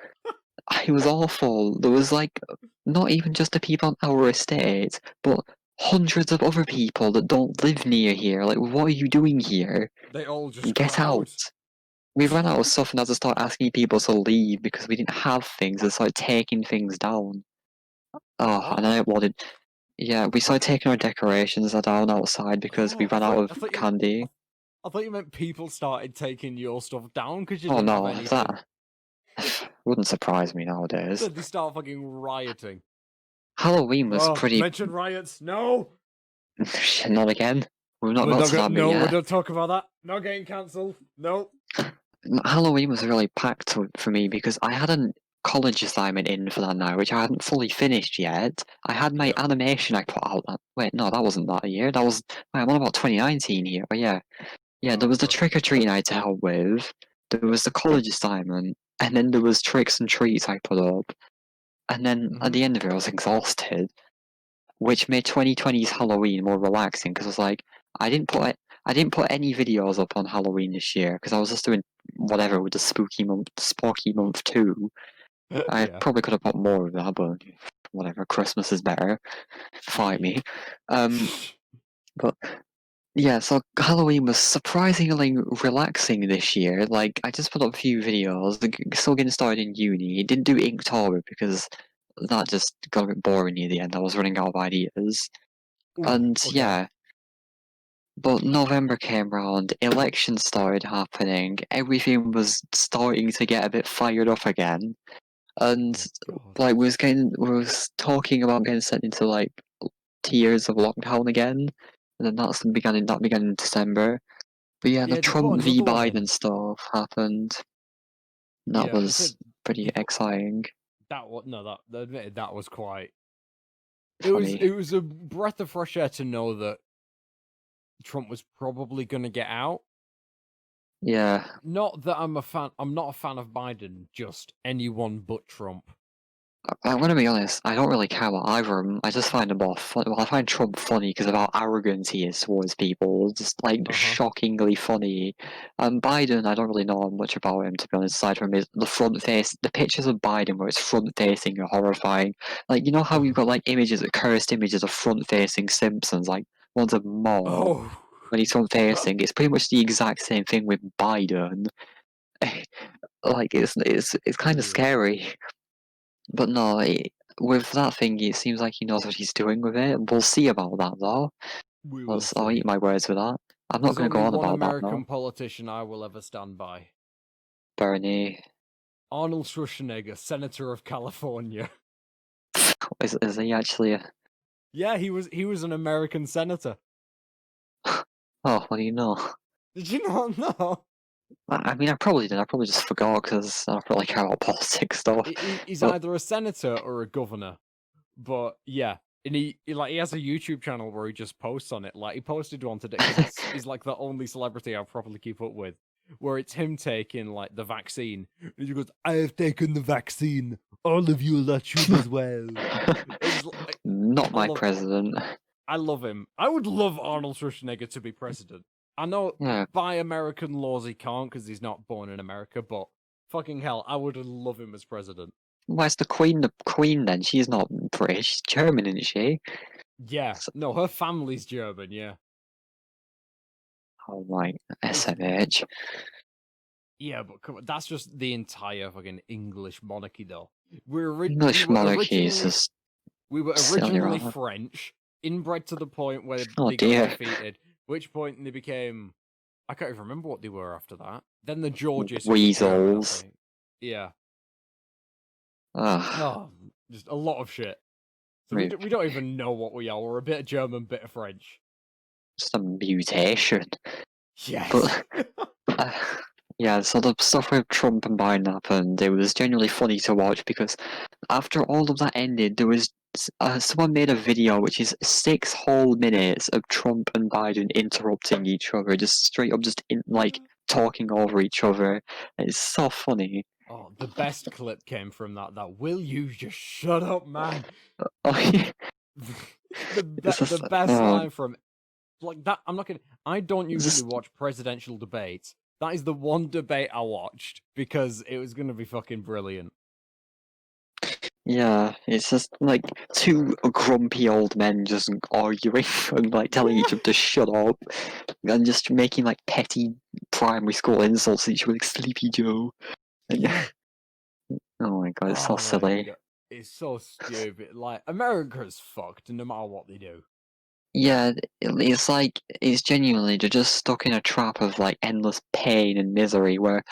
it was awful. There was like not even just the people on our estate, but hundreds of other people that don't live near here. Like, what are you doing here?
They all just got
Get out.
out.
We ran out of stuff and had to start asking people to leave because we didn't have things and started taking things down. Oh,
What?
and I wanted. Yeah, we started taking our decorations down outside because we
Oh,
ran out of candy.
I thought you meant people started taking your stuff down because you
Oh
didn't have
no,
anything.
that wouldn't surprise me nowadays.
So they start fucking rioting.
Halloween was
Oh,
pretty.
mention riots. No!
Not again. We've not got to that bit
No, we
yet.
don't talk about that. Not getting cancelled. No.
Halloween was really packed for me because I had a college assignment in for that night, which I hadn't fully finished yet. I had my
Yep.
animation I put out. Wait, no, that wasn't that year. That was. Wait, I'm on about 2019 here. But yeah, there was the
God.
trick or treating I had to help with. There was the college assignment, and then there was tricks and treats I put up. And then at the end of it, I was exhausted, which made 2020's Halloween more relaxing because I was like, I didn't put any videos up on Halloween this year because I was just doing whatever with the Spooky Month 2. I
Yeah.
probably could have put more of that, but whatever. Christmas is better. Fight me. But yeah, so Halloween was surprisingly relaxing this year. Like, I just put up a few videos. Still getting started in uni. Didn't do Inktober because that just got a bit boring near the end. I was running out of ideas.
Ooh,
And
okay.
yeah, but November came round, elections started happening, everything was starting to get a bit fired up again. And
Oh, God.
like we was talking about getting sent into like tiers of lockdown again. And then that began in December. But yeah, the
Yeah, they put
Trump v
another one
Biden
in.
stuff happened. That
Yeah, they said
was pretty
they put
exciting.
that one. No, that admitted that was quite.
Funny.
It was a breath of fresh air to know that Trump was probably going to get out.
Yeah.
Not that I'm a fan. I'm not a fan of Biden. Just anyone but Trump.
I'm gonna be honest, I don't really care about either of them. I just find them more fun. Well, I find Trump funny because of how arrogant he is towards people. Just like
Uh-huh.
shockingly funny. Biden, I don't really know much about him to be honest, aside from the front face. The pictures of Biden where it's front facing are horrifying. Like, you know how you've got like images, cursed images of front facing Simpsons, like one's a mall
Oh.
when he's front facing. It's pretty much the exact same thing with Biden. Like, it's kind of
Ugh.
scary. But no, with that thing, it seems like he knows what he's doing with it. We'll see about that, though.
We will
I'll eat
see.
my words with that. I'm not
There's
going to go
only
on
one
about that, though.
American politician I will ever stand by.
Bernie.
Arnold Schwarzenegger, Senator of California.
Is he actually a...
Yeah, he was an American senator.
Oh, what do you know?
Did you not know?
I mean, I probably did. I probably just forgot because I don't really care about politics stuff.
He's
But,
either a senator or a governor. But yeah, and he has a YouTube channel where he just posts on it. Like he posted one today because he's like the only celebrity I properly keep up with, where it's him taking like the vaccine. And he goes, "I have taken the vaccine. All of you lot should as well." It's like,
not
I
my
love,
president.
I love him. I would love Arnold Schwarzenegger to be president. I know
Yeah.
by American laws he can't because he's not born in America, but fucking hell, I would love him as president.
Where's the Queen? The Queen, then? She's not British. She's German, isn't she?
Yeah, no, her family's German. Yeah.
Oh, my.
It's
SMH.
Yeah, but come on, that's just the entire fucking English monarchy, though. We
English
were
monarchy is
originally
just
we were
silly,
originally
rather.
French, inbred to the point where
Oh,
they got
dear.
defeated. Which point they became, I can't even remember what they were after that. Then the Georges, who were German, I
Weasels.
think. Yeah.
Ugh.
Oh, just a lot of shit.
I
So we
mean,
we don't even know what we are. We're a bit of German, bit of French.
just a mutation.
Yes.
But uh, yeah, so the stuff with Trump and Biden happened. It was genuinely funny to watch because after all of that ended, there was someone made a video which is 6 whole minutes of Trump and Biden interrupting each other, just straight up, just like talking over each other. It's so funny.
Oh, the best clip came from that. Will you just shut up, man?
Oh, yeah. It's
The
just,
best line from like that. I'm not kidding. I don't usually
just
watch presidential debates. That is the one debate I watched because it was going to be fucking brilliant.
yeah, it's just like two grumpy old men just arguing and like telling each
Yeah.
other to shut up and just making like petty primary school insults to each other like Sleepy Joe. And,
Yeah.
oh my god, it's so
Oh my
silly.
god. It's so stupid. Like America's fucked no matter what they do.
Yeah, it's like it's genuinely they're just stuck in a trap of like endless pain and misery where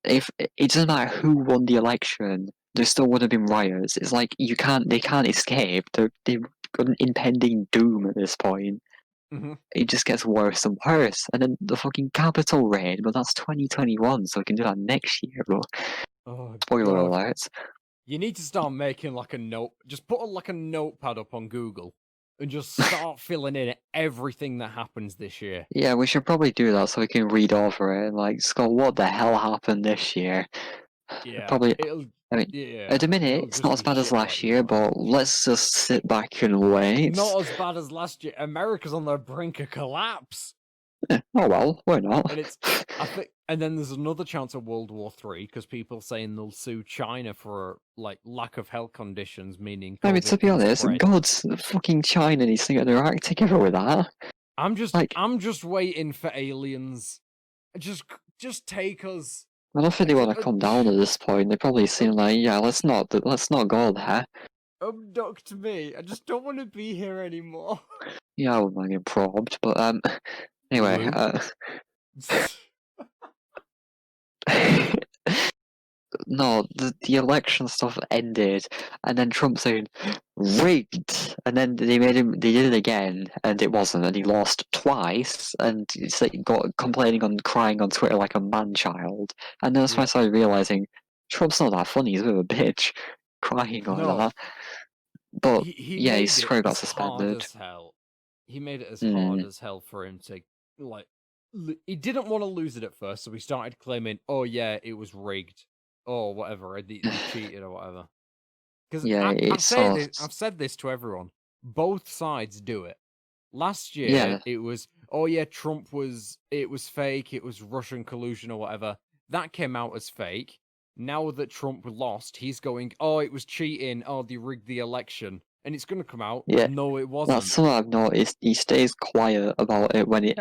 if it doesn't matter who won the election, there still would have been riots. It's like they can't escape. They've got an impending doom at this point.
Hmm.
It just gets worse and worse. And then the fucking Capitol raid, but that's 2021, so we can do that next year. But
Oh
spoiler
god.
alert.
You need to start making like a note. Just put like a notepad up on Google and just start filling in everything that happens this year.
Yeah, we should probably do that so we can read over it and like just go, what the hell happened this year?
Yeah,
Probably,
it'll.
I mean, at
Yeah,
the minute,
it'll
it's not
just
as
be
bad as
shit like
last year,
normal.
but let's just sit back and wait.
Not as bad as last year. America's on the brink of collapse,
Oh well, why not?
and it's. I think, and then there's another chance of World War III because people saying they'll sue China for like lack of health conditions, meaning
I mean, to
COVID
be
can
honest,
spread.
God's fucking China needs to get their act together with that. Like,
I'm just waiting for aliens. Just take us.
I don't think they want to come down at this point. They probably seem
ab-
like, yeah, let's not go there.
abduct me. I just don't want to be here anymore.
Yeah, I wouldn't get probed, but anyway,
Blue.
no, the election stuff ended, and then Trump saying rigged, and then they did it again, and it wasn't, and he lost twice, and he's like got complaining on crying on Twitter like a man child, and then that's when I
Yeah.
started realizing Trump's not that funny, he's a bit of a bitch, crying like
No,
that. But
he
yeah,
made
he's
it
probably got
as hard
suspended.
as hell. He made it as hard
Mm.
as hell for him to like. He didn't want to lose it at first, so he started claiming, "Oh yeah, it was rigged, or whatever. They cheated or whatever." Because
Yeah,
I've
it's
said
sort
this, I've said this to everyone. Both sides do it. Last year,
yeah,
it was, oh yeah, it was fake, it was Russian collusion or whatever. That came out as fake. Now that Trump lost, he's going, oh, it was cheating, oh, they rigged the election. And it's going to come out,
yeah.
no, it
That's
wasn't.
something I've noticed. He stays quiet about it when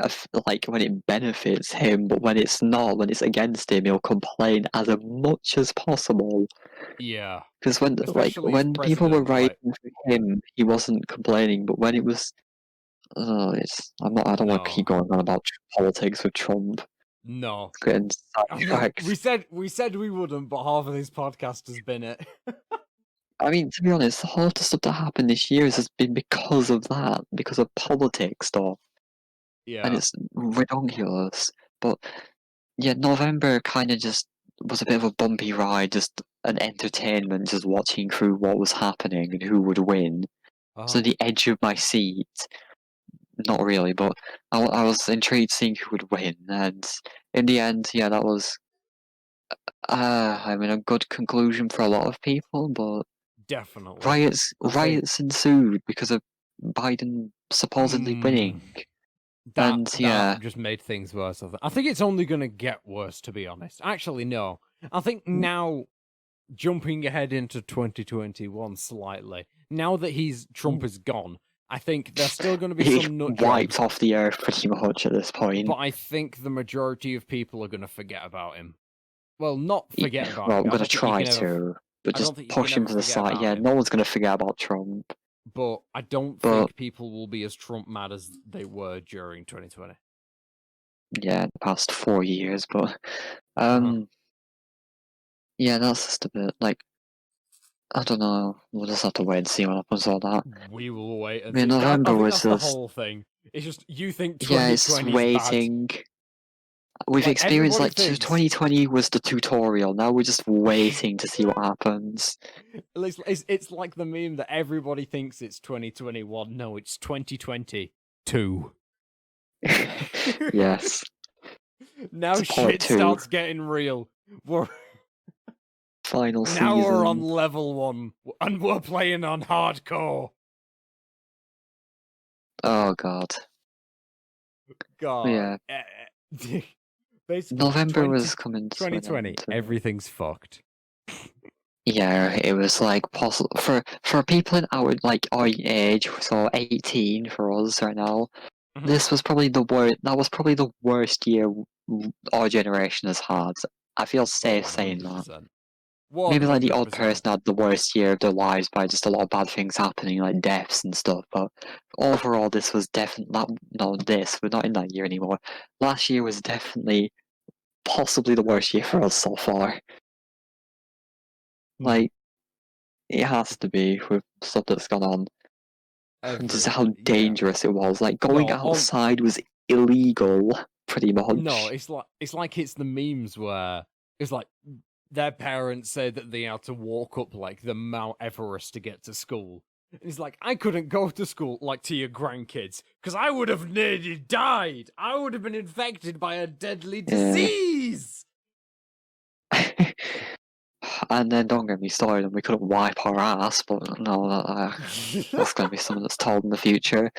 like when it benefits him, but when it's not, when it's against him, he'll complain as much as possible.
Yeah.
Because when
Especially as
when people were
president,
writing
like,
for him, he wasn't complaining. But when it was, it's I'm not. I don't want to keep
no,
going on about politics with Trump.
no.
Getting
I know we
sidetracked.
said we said we wouldn't, but half of this podcast has been it.
I mean, to be honest, a lot of stuff that happened this year has been because of that, because of politics stuff, and
Yeah.
it's ridiculous. But yeah, November kind of just was a bit of a bumpy ride, just an entertainment, just watching through what was happening and who would win. So
Uh-huh.
the edge of my seat, not really, but I was intrigued seeing who would win, and in the end, yeah, that was, I mean, a good conclusion for a lot of people, but
Definitely. I think
riots ensued because of Biden supposedly
mm,
winning,
that
and
that
yeah,
just made things worse. I think it's only going to get worse, to be honest. Actually, no. I think now, jumping ahead into 2021 slightly, now that Trump is gone, I think there's still going to be
he
some nut
wiped
jobs,
off the earth pretty much at this
but
point.
I think the majority of people are going to forget about him. Well, not
Y-
forget about
Well,
him.
I'm gonna try to, but
I don't
just
think you can
push him
ever
to the
forget
side.
about
Yeah,
him.
no one's gonna forget about Trump,
But I don't
but
think people will be as Trump mad as they were during 2020.
yeah, the past 4 years, but
Uh-huh.
yeah, that's just a bit like I don't know. We'll just have to wait and see what happens with all that.
We will wait
I
and
mean,
see. I
November
think
was
that's the
just
whole thing. It's just you think
yeah, it's just
2020 is bad.
waiting. We've
Like
experienced
everybody
like
thinks
2020 was the tutorial. Now we're just waiting to see what happens.
it's like the meme that everybody thinks it's 2021. No, it's 2022.
Yes,
Now
it's part
shit
two,
starts getting real. We're
final
now we're on
season.
level 1 and we're playing on hardcore.
Oh God,
God.
yeah.
Basically,
November was coming to an
2020,
end.
everything's fucked.
Yeah, it was like possible for people in our like our age, so 18 for us right now.
Mhm.
This was probably the worst. That was probably the worst year our generation has had. I feel
Oh,
safe saying that.
100%.
Maybe like the odd
100%.
person had the worst year of their lives by just a lot of bad things happening, like deaths and stuff. But overall, this was definitely not this. We're not in that year anymore. Last year was definitely possibly the worst year for us so far.
Mhm.
Like it has to be with stuff that's gone on. Just how
Yeah.
dangerous it was. Like going
No, on
outside was illegal, pretty
no,
much.
it's like it's the memes where it's like their parents say that they had to walk up like the Mount Everest to get to school. And it's like, I couldn't go to school like to your grandkids because I would have nearly died. I would have been infected by a deadly
Yeah.
disease.
And then don't get me started, and we couldn't wipe our ass, but no, that's going to be something that's told in the future.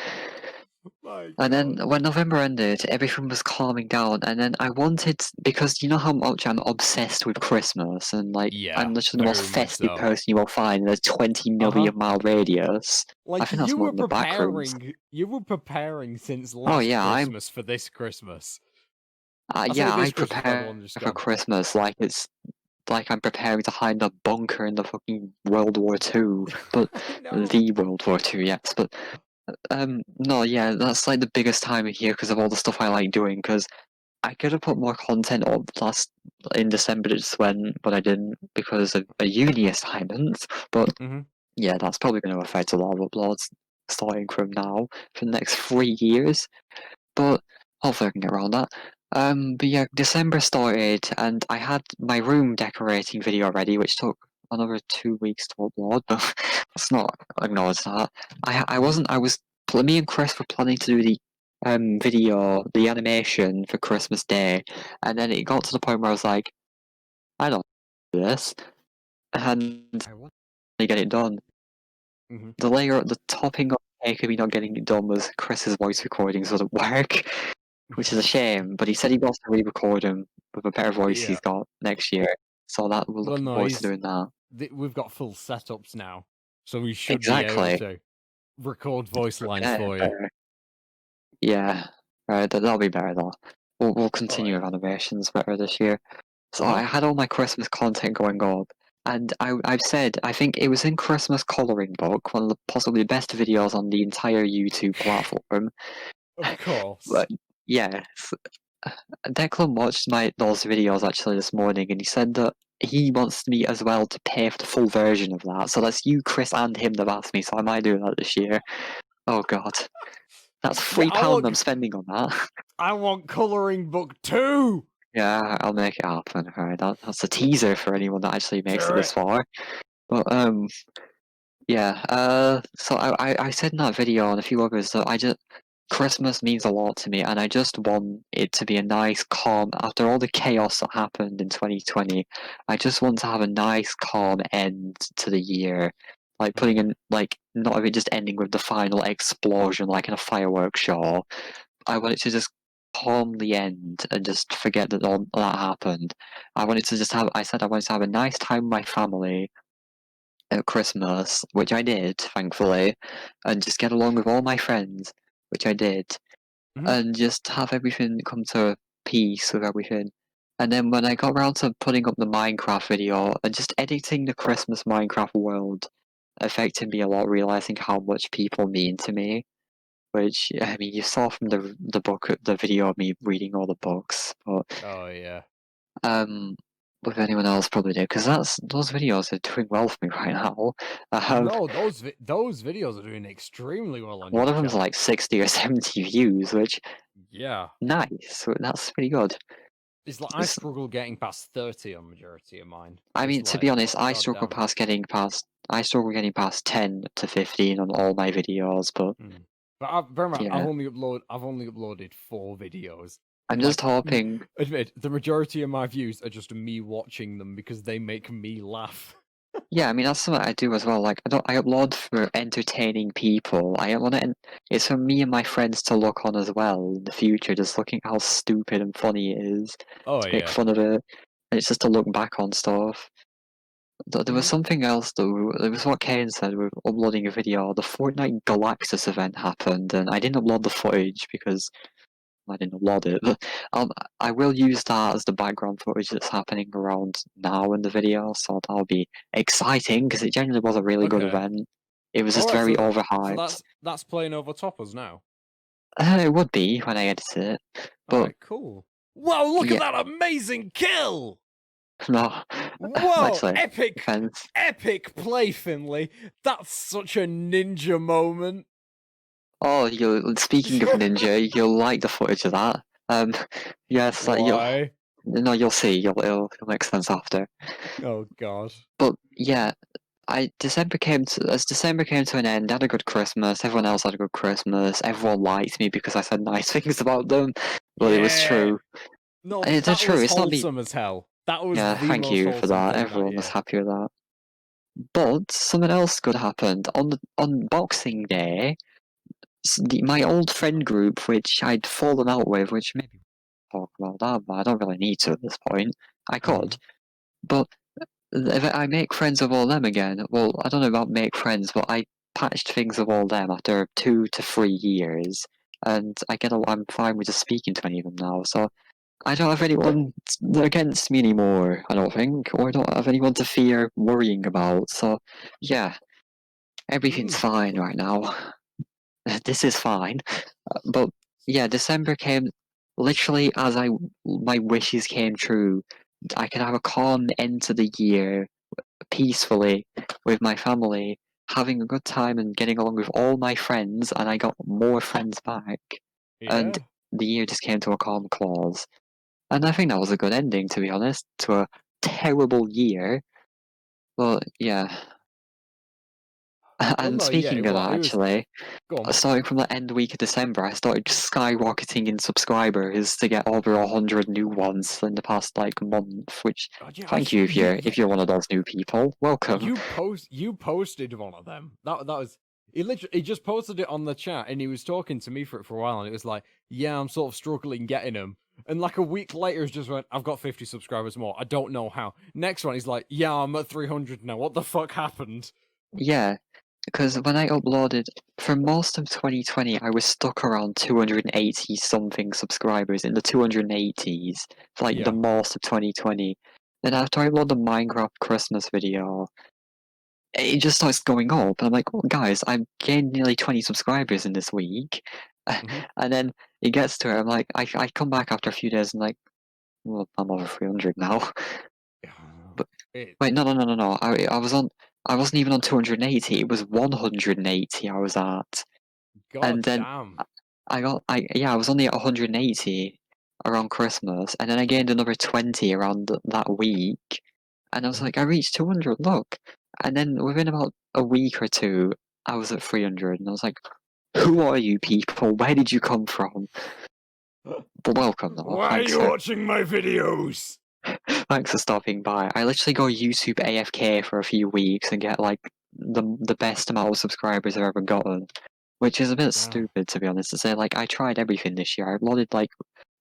My
And then
God.
when November ended, everything was calming down, and then I wanted, because you know how much I'm obsessed with Christmas, and like
Yeah,
I'm just the most
very much
festive
so.
person you will find in a 20
Uh-huh.
million mile radius. I
Like
think that's more than the back rooms.
you were preparing since
Oh
last
yeah,
Christmas for this Christmas. I say
yeah, I
this Christmas, like the one
prepare
just
for
gone.
Christmas like it's like I'm preparing to hide in a bunker in the fucking World War Two, but
I know.
the World War Two, yes. But no, yeah, that's like the biggest time of year because of all the stuff I like doing. Because I could have put more content up last in December, just when I didn't because of a uni assignment. But
Mm-hmm.
yeah, that's probably going to affect a lot of uploads starting from now for the next 3 years. But hopefully I can get around that. But yeah, December started, and I had my room decorating video ready, which took another 2 weeks to upload. But let's not acknowledge that. I
Mm-hmm.
wasn't. I was. Me and Chris were planning to do the video, the animation for Christmas Day, and then it got to the point where I was like, I don't do this, and
I want.
get it done.
Mhm.
The topping of the cake of me not getting it done was Chris's voice recordings doesn't work, which is a shame. But he said he wants to re-record them with a better voice
Yeah.
he's got next year. So that we're
Well,
looking
no,
forward to doing that.
we've got full setups now, so we should be able
Exactly.
to record voice lines
Yeah,
for you.
better. Yeah. Right, that'll be better though. We'll
Oh
continue
yeah.
with animations better this year. So
Uh-huh.
I had all my Christmas content going up, and I've said I think it was in Christmas Coloring Book, one of the possibly best videos on the entire YouTube platform.
Of course.
But yeah, Declan watched those videos actually this morning, and he said that he wants me as well to pay for the full version of that. So that's you, Chris, and him that asked me. So I might do that this year. Oh God, that's
Yeah,
£3 I'm spending on that.
I want coloring book 2!
Yeah, I'll make it happen. Alright, that's a teaser for anyone that actually makes
Do
it this
it.
far. But yeah. So I said in that video and a few others that Christmas means a lot to me, and I just want it to be a nice, calm. After all the chaos that happened in 2020, I just want to have a nice, calm end to the year, like putting
Mhm.
in not of it just ending with the final explosion like in a fireworks show. I want it to just calmly end and just forget that all that happened. I wanted to just have. I said I wanted to have a nice time with my family at Christmas, which I did, thankfully, and just get along with all my friends, which I did,
Mhm.
and just have everything come to peace with everything. And then when I got around to putting up the Minecraft video and just editing the Christmas Minecraft world affected me a lot, realizing how much people mean to me. Which I mean, you saw from the video of me reading all the books, but
Oh yeah.
um, with anyone else probably did because those videos are doing well for me right now. Um,
No, those videos are doing extremely well on
one
your
of them's
channel.
like 60 or 70 views, which
Yeah.
nice. So that's pretty good.
It's like I
It's,
struggle getting past 30 on majority of mine.
I
It's
mean, to
like,
be honest,
god damn.
I struggle getting past 10 to 15 on all my videos, but
Mm. But bear in mind,
yeah,
I've only uploaded 4 videos,
I'm
and
just hoping.
admit the majority of my views are just me watching them because they make me laugh.
Yeah, I mean that's something I do as well. Like I upload for entertaining people. I want it. It's for me and my friends to look on as well in the future, just looking how stupid and funny it is,
Oh
to make
yeah.
fun of it. And it's just to look back on stuff. There was
Mhm.
something else though. It was what Kane said with uploading a video. The Fortnite Galactus event happened, and I didn't upload the footage because I didn't upload it. But I will use that as the background footage that's happening around now in the video, so that'll be exciting because it generally was a really good
Okay.
event. It was
All
just
right.
very
So
overhyped.
that's playing over top us now.
It would be when I edit it,
All
but
right. Cool. Wow! Look at
yeah,
that amazing kill!
no,
Whoa!
actually,
Epic,
depends.
epic play, Finley. That's such a ninja moment.
Oh, you speaking of Ninja, you'll like the footage of that. Um, yes, like you'll
Why?
no, you'll see. It'll make sense after.
Oh god.
But yeah, as December came to an end, I had a good Christmas. Everyone else had a good Christmas. Everyone liked me because I said nice things about them. Well, it was
Yeah.
true.
No,
It's
that
true.
was
It's not me.
wholesome as hell. That was
Yeah,
the
thank
most
you for
wholesome
that.
thing that
Everyone was
year.
happy with that. But something else good happened on Boxing Day. My old friend group, which I'd fallen out with, which maybe we'll talk about that, but I don't really need to at this point. I could,
Mhm.
but if I make friends with all them again, well, I don't know about make friends, but I patched things with all them after 2 to 3 years, and I'm fine with just speaking to any of them now. So I don't have anyone against me anymore. I don't think, or I don't have anyone to fear worrying about. So yeah, everything's
Mm.
fine right now. This is fine. But yeah, December came literally as my wishes came true. I could have a calm end to the year peacefully with my family, having a good time and getting along with all my friends, and I got more friends back. And
Yeah.
the year just came to a calm close. And I think that was a good ending, to be honest, to a terrible year. But yeah,
Well,
And
no, yeah,
speaking of that,
he was.
actually,
Go on.
starting from the end week of December, I started skyrocketing in subscribers to get over 100 new ones in the past like month. Which,
God, yeah,
thank you if you're one of those new people. Welcome.
you posted one of them. That was he just posted it on the chat and he was talking to me for a while and it was like, yeah, I'm sort of struggling getting them. And like a week later, he's just went, I've got 50 subscribers more. I don't know how. Next one, he's like, yeah, I'm at 300 now. What the fuck happened?
Yeah, because when I uploaded for most of 2020, I was stuck around 280 something subscribers in the 280s for like the
Yeah.
most of 2020. Then after I uploaded the Minecraft Christmas video, it just starts going up. And I'm like, oh, guys, I've gained nearly 20 subscribers in this week.
hmm
And then it gets to it. I'm like, I come back after a few days and like, well, I'm over 300 now. But
It.
wait, no. I wasn't even on 280. It was 180 I was at. And
God
then
damn.
I was only at 180 around Christmas. And then I gained another 20 around that week. And I was
Mhm.
like, I reached 200, look. And then within about a week or two, I was at 300. And I was like, who are you people? Where did you come from? But welcome, though.
Why are you watching my videos?
Thanks for stopping by. I literally go YouTube AFK for a few weeks and get like the best amount of subscribers I've ever gotten, which is a bit
Damn.
stupid to be honest. To say like I tried everything this year. I uploaded like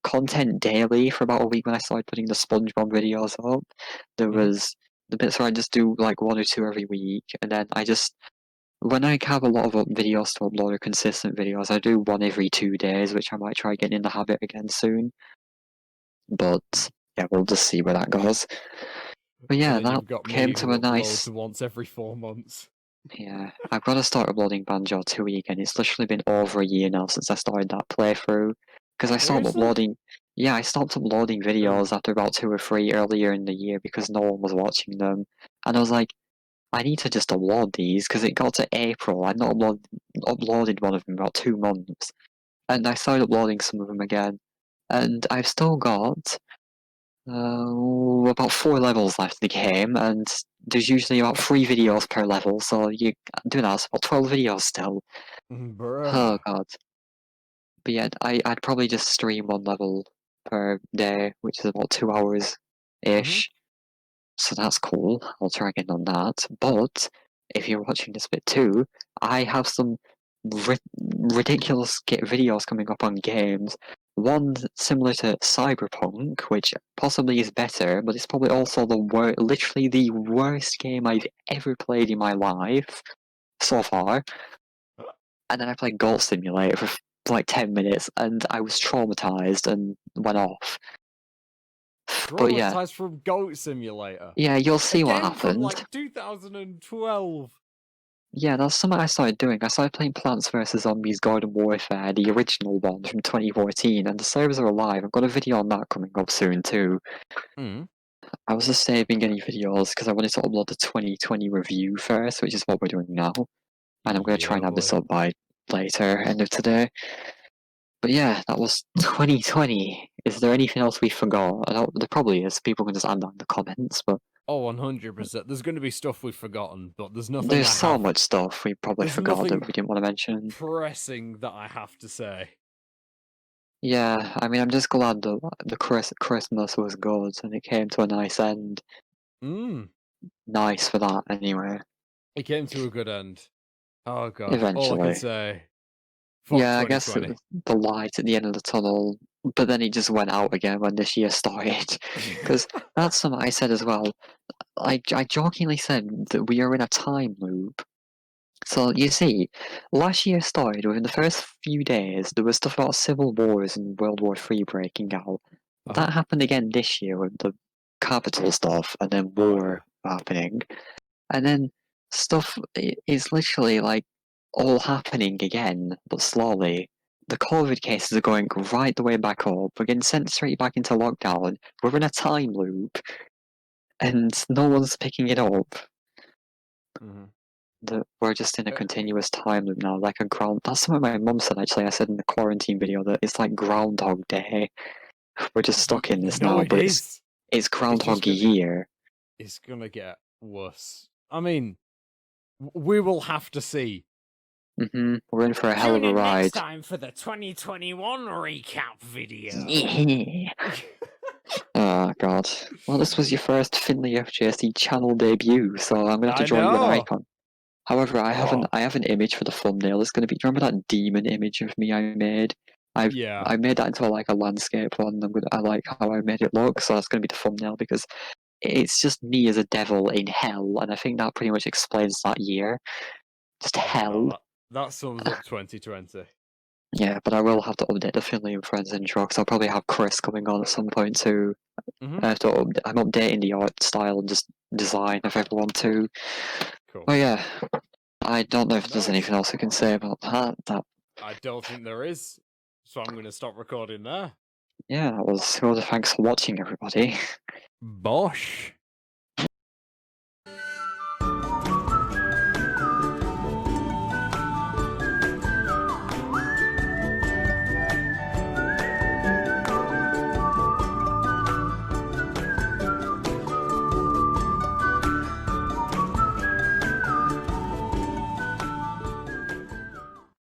content daily for about a week when I started putting the SpongeBob videos up. There
Mhm.
was the bits where I just do like one or two every week, and then I just when I have a lot of videos to upload or consistent videos, I do one every 2 days, which I might try getting in the habit again soon. But yeah, we'll just see where that goes. But
And
yeah,
then
that
you've got
came
me
to
who
a
uploads
nice.
once every 4 months.
Yeah, I've got to start uploading Banjo 2 again. It's literally been over a year now since I started that playthrough. Because I stopped
Seriously?
uploading. Yeah, I stopped uploading videos
Ugh.
after about two or three earlier in the year because no one was watching them. And I was like, I need to just upload these because it got to April. I'd not uploaded one of them in about 2 months. And I started uploading some of them again. And I've still got about 4 levels left in the game, and there's usually about 3 videos per level, so you do that, it's about 12 videos still. Oh
Bruh.
god. But yeah, I'd probably just stream one level per day, which is about 2 hours
hmm
ish. So that's cool. I'll try again on that. But if you're watching this bit too, I have some ridiculous videos coming up on games. One similar to Cyberpunk, which possibly is better, but it's probably also literally the worst game I've ever played in my life so far. And then I played Goat Simulator for like 10 minutes, and I was traumatized and went off. But yeah,
Traumatized from Goat Simulator.
yeah, you'll
A
see what
game from
happened.
like 2012.
Yeah, that's something I started doing. I started playing Plants vs. Zombies Garden Warfare, the original one from 2014, and the servers are alive. I've got a video on that coming up soon too.
Mm.
I was just saving any videos because I wanted to upload the 2020 review first, which is what we're doing now. And I'm going to try
Yeah,
and have this
boy.
up by later, end of today. But yeah, that was 2020. Is there anything else we forgot? There probably is. People can just add that in the comments, but
Oh, 100%. There's going to be stuff we've forgotten, but there's nothing
there's
I
so
have.
much stuff we probably
There's
forgot that
nothing
we didn't want to mention.
pressing that I have to say.
Yeah, I mean, I'm just glad that the Christmas was good and it came to a nice end.
Mm.
Nice for that, anyway.
It came to a good end. Oh god. All I can
Eventually.
say. Fuck
Yeah, I guess it
2020.
was the light at the end of the tunnel, but then it just went out again when this year started. Because that's something I said as well. I jokingly said that we are in a time loop. So you see, last year started within the first few days, there was stuff about civil wars and World War III breaking out.
Uh-huh.
That happened again this year with the capital stuff and then
Oh yeah.
war happening. And then stuff is literally like all happening again, but slowly. The COVID cases are going right the way back up. We're getting sent straight back into lockdown. We're in a time loop, and no one's picking it up.
hmm
We're just in a continuous time loop now, like a ground. That's something my mum said actually. I said in the quarantine video that it's like Groundhog Day. We're just stuck in this
no,
now,
it
but it's
is.
it's
It's just
Groundhog
gonna.
Year.
It's gonna get worse. I mean, We will have to see.
We're in for a hell of
Tune
a
in next
ride.
time for the 2021 recap video.
Yeah. Oh god. Well, this was your first Finley FJC channel debut, so I'm gonna have to
I
draw you an
know.
icon. However, I have
Oh,
an image for the thumbnail. It's gonna be. Do you remember that demon image of me I made?
yeah.
I made that into like a landscape one. I like how I made it look, so that's gonna be the thumbnail because it's just me as a devil in hell, and I think that pretty much explains that year. Just
Oh
hell.
no, that sums up 2020.
Yeah, but I will have to update the Finley and Friends intro because I'll probably have Chris coming on at some point too.
Mm-hmm.
I have to I'm updating the art style and just design of everyone too.
Cool.
But yeah, I don't know if there's
Nice.
anything else I can say about that.
I don't think there is, so I'm going to stop recording there.
Yeah, that was. Well, thanks for watching, everybody.
Bosh.